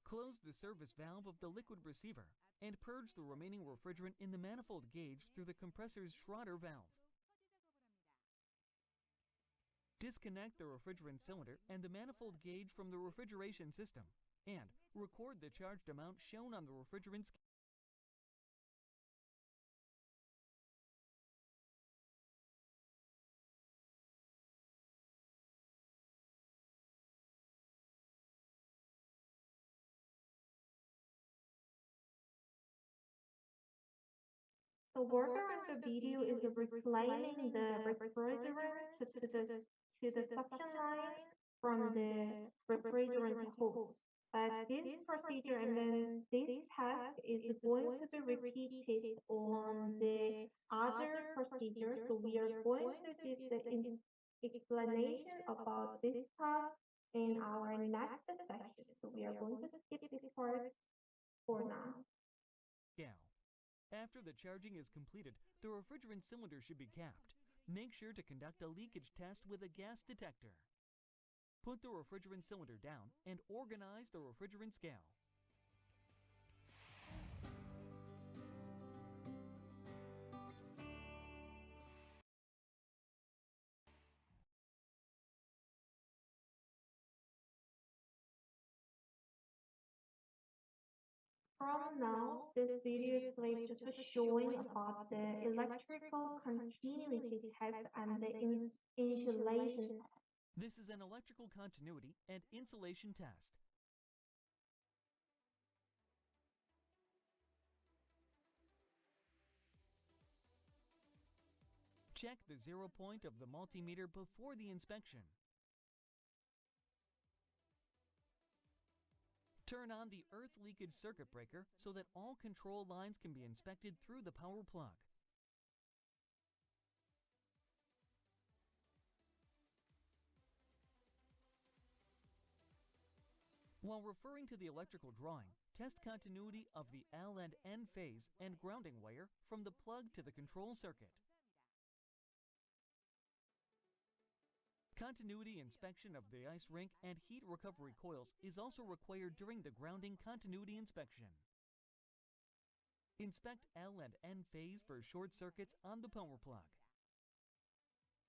Close the service valve of the liquid receiver and purge the remaining refrigerant in the manifold gauge through the compressor's Schroeder valve. Disconnect the refrigerant cylinder and the manifold gauge from the refrigeration system and record the charged amount shown on the refrigerant scale. The worker in the video is reclaiming the refrigerant to the suction line from the refrigerant hose. But this procedure and then this task is going to be repeated on the other procedure. So we are going to give the explanation about this task in our next session. So we are going to skip this part for now. After the charging is completed, the refrigerant cylinder should be capped. Make sure to conduct a leakage test with a gas detector. Put the refrigerant cylinder down and organize the refrigerant scale. From now, this video clip just showing about the electrical continuity test and the insulation test. This is an electrical continuity and insulation test. Check the 0 point of the multimeter before the inspection. Turn on the earth leakage circuit breaker so that all control lines can be inspected through the power plug. While referring to the electrical drawing, test continuity of the L and N phase and grounding wire from the plug to the control circuit. Continuity inspection of the ice rink and heat recovery coils is also required during the grounding continuity inspection. Inspect L and N phase for short circuits on the power plug.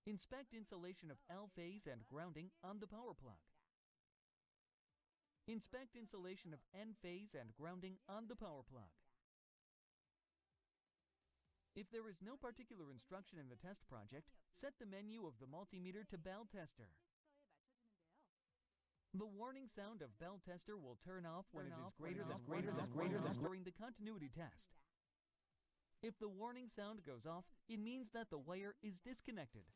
Inspect insulation of L phase and grounding on the power plug. Inspect insulation of N phase and grounding on the power plug. If there is no particular instruction in the test project, set the menu of the multimeter to bell tester. The warning sound of bell tester will turn off when it is greater than during the continuity test. If the warning sound goes off, it means that the wire is disconnected.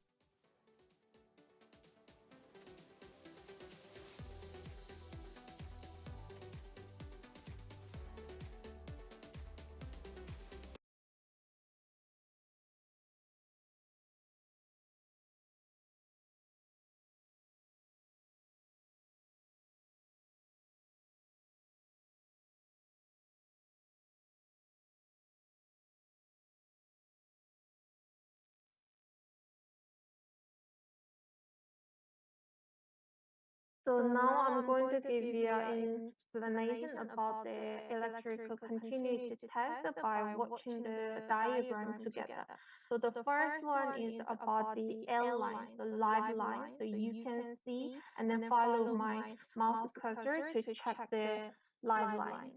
So now I'm going to give you an explanation about the electrical continuity test by watching the diagram together. So the first one is about the L line, the live line. So you can see and then follow my mouse cursor to check the live line.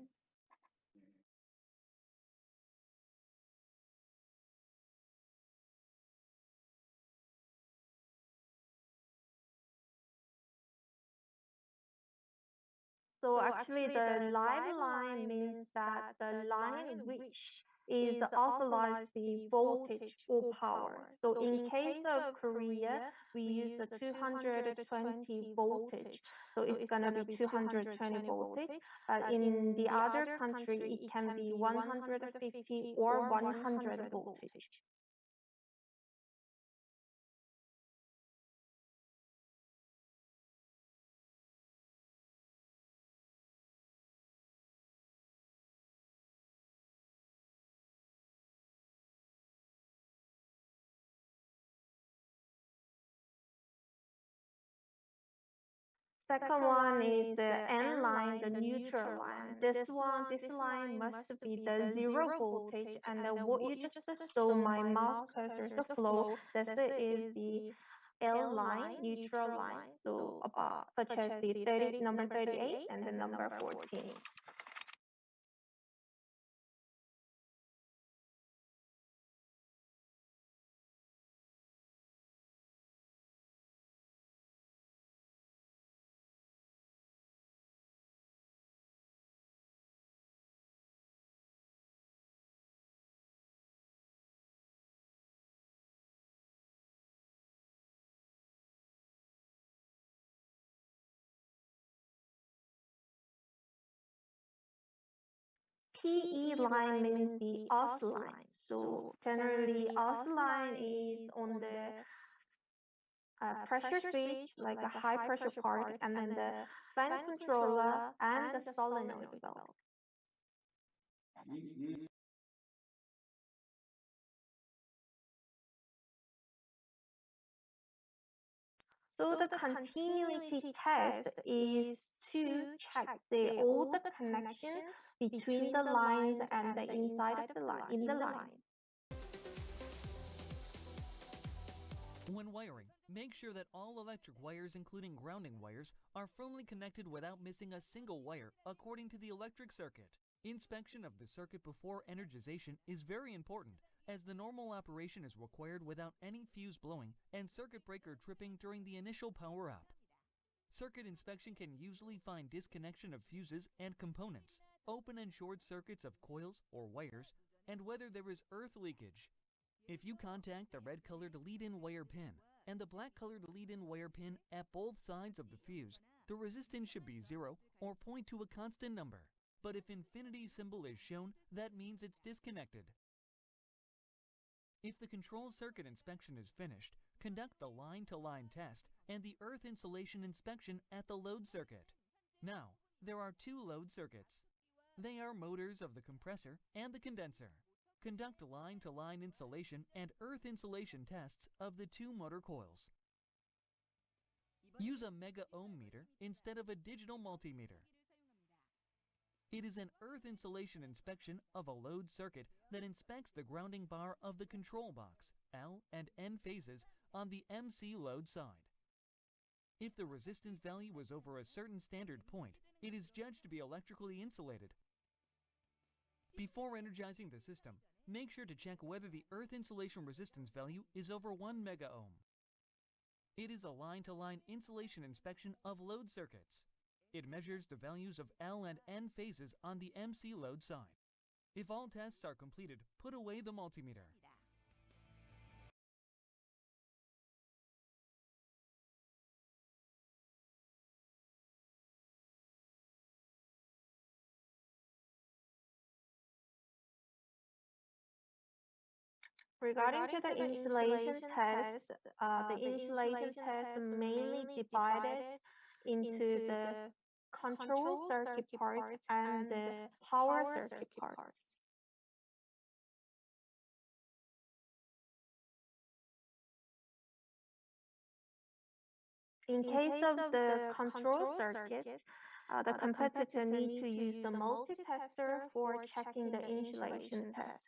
So actually the live line means that the line which is authorized the voltage or power. So in case of Korea, we use the 220 voltage. So it's going to be 220 voltage. But in the other country, it can be 150 or 100 voltage. Second one is the N line, the neutral line. This line must be the 0 voltage, and what you just saw my mouse cursor, the flow, this is the L line, neutral line. So about such as the number 38 and the number 14. PE line means the OS line. So generally, OS line is on the pressure switch, like a high pressure part, and then the fan controller and the solenoid valve. So the continuity test is to check all the connections between the lines and the inside of the line, in the line. When wiring, make sure that all electric wires, including grounding wires, are firmly connected without missing a single wire according to the electric circuit. Inspection of the circuit before energization is very important, as the normal operation is required without any fuse blowing and circuit breaker tripping during the initial power-up. Circuit inspection can usually find disconnection of fuses and components, open and short circuits of coils or wires, and whether there is earth leakage. If you contact the red-colored lead-in wire pin and the black-colored lead-in wire pin at both sides of the fuse, the resistance should be 0 or point to a constant number. But if infinity symbol is shown, that means it's disconnected. If the control circuit inspection is finished, conduct the line-to-line test and the earth insulation inspection at the load circuit. Now, there are two load circuits. They are motors of the compressor and the condenser. Conduct line-to-line insulation and earth insulation tests of the two motor coils. Use a mega ohm meter instead of a digital multimeter. It is an earth insulation inspection of a load circuit that inspects the grounding bar of the control box, L and N phases, on the MC load side. If the resistance value is over a certain standard point, it is judged to be electrically insulated. Before energizing the system, make sure to check whether the earth insulation resistance value is over 1 mega ohm. It is a line-to-line insulation inspection of load circuits. It measures the values of L and N phases on the MC load side. If all tests are completed, put away the multimeter. Regarding to the insulation test, the insulation test mainly divided into the control circuit part and the power circuit part. In case of the control circuit, the competitor need to use the multi-tester for checking the insulation test.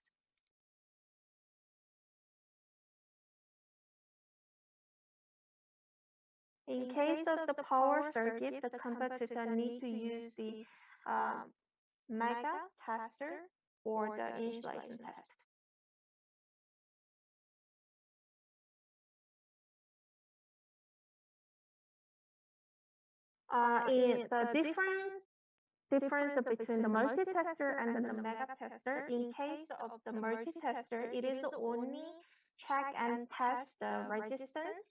In case of the power circuit, the competitor need to use the mega tester for the insulation test. In the difference between the multi-tester and the mega tester, in case of the multi-tester, it is only check and test the resistance.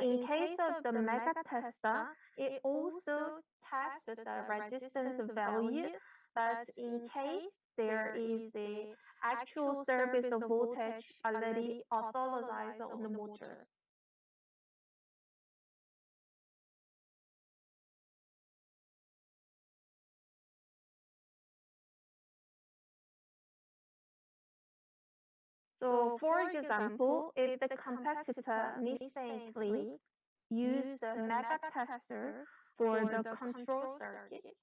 In case of the mega tester, it also tests the resistance value, but in case there is the actual service of voltage already authorized on the motor. So, for example, if the competitor mistakenly used the mega tester for the control circuit,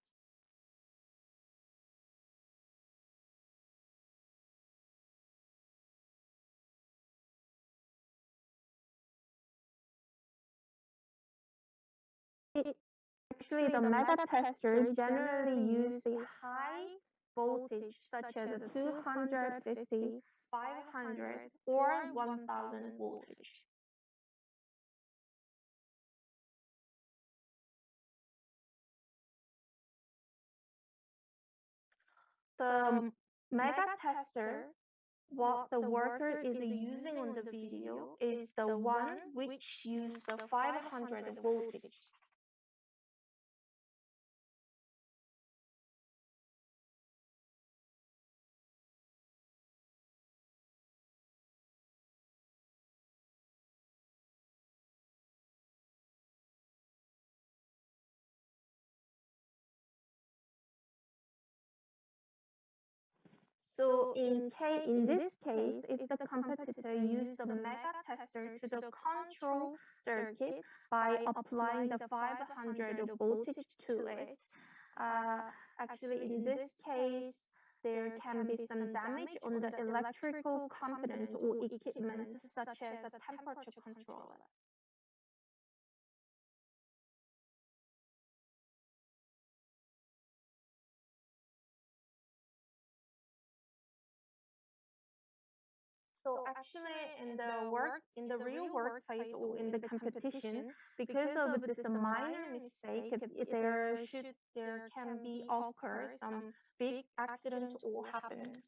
actually the mega tester generally use the high voltage such as 250, 500, or 1000 voltage. The mega tester, what the worker is using on the video, is the one which uses the 500 voltage. So in this case, if the competitor used the mega tester to the control circuit by applying the 500 voltage to it, actually in this case, there can be some damage on the electrical component or equipment such as a temperature controller. So actually, in the real workplace or in the competition, because of this minor mistake, there can be occur some big accident or happens.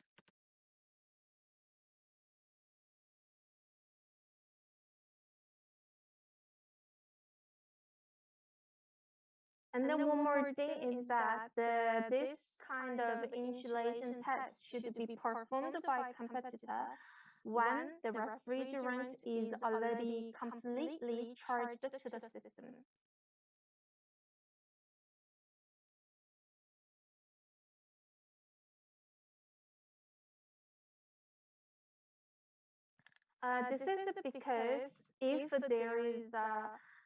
And then one more thing is that this kind of insulation test should be performed by competitor when the refrigerant is already completely charged to the system. This is because if there is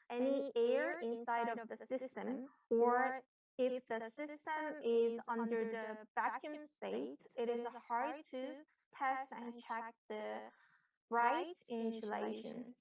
any air inside of the system, or if the system is under the vacuum state, it is hard to test and check the right insulation.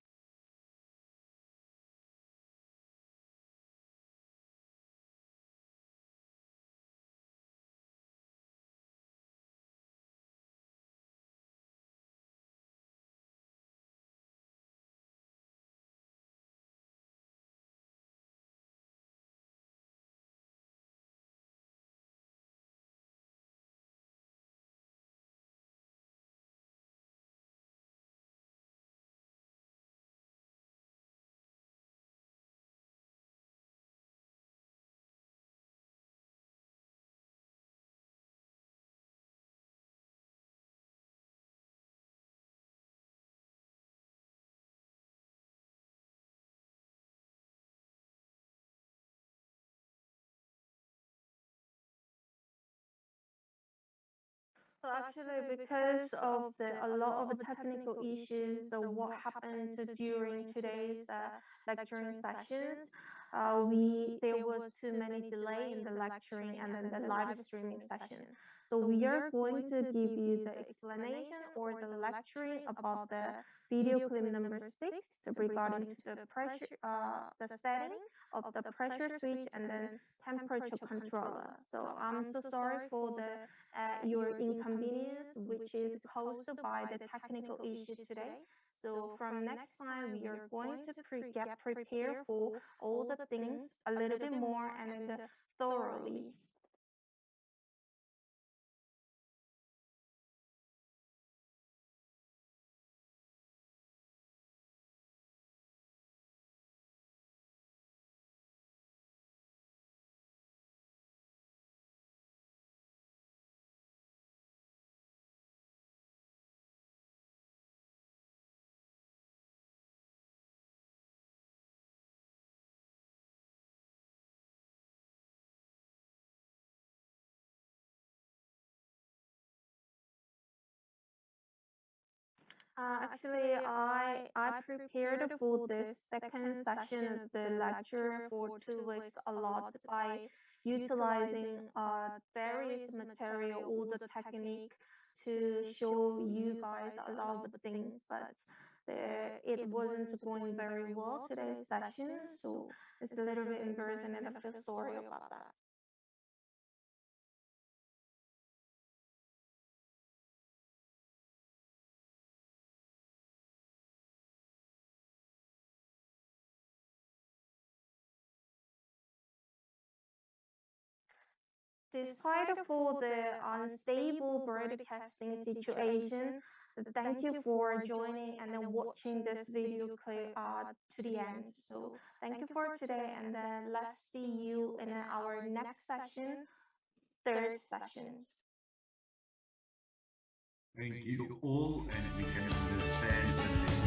So actually, because of a lot of technical issues, what happened during today's lecturing sessions, there was too many delay in the lecturing and then the live streaming session. So we are going to give you the explanation or the lecturing about the video clip number 6 regarding to the pressure, the setting of the pressure switch and then temperature controller. So I'm so sorry for your inconvenience, which is caused by the technical issue today. So from next time, we are going to get prepared for all the things a little bit more and thoroughly. Actually, I prepared for this second session of the lecture for 2 weeks a lot by utilizing various material, all the technique to show you guys a lot of things, but it wasn't going very well today's session, so it's a little bit embarrassing and I feel sorry about that. Despite of all the unstable broadcasting situation, thank you for joining and then watching this video clip to the end. So thank you for today, and then let's see you in our next session, third sessions. Thank you all, and we can understand.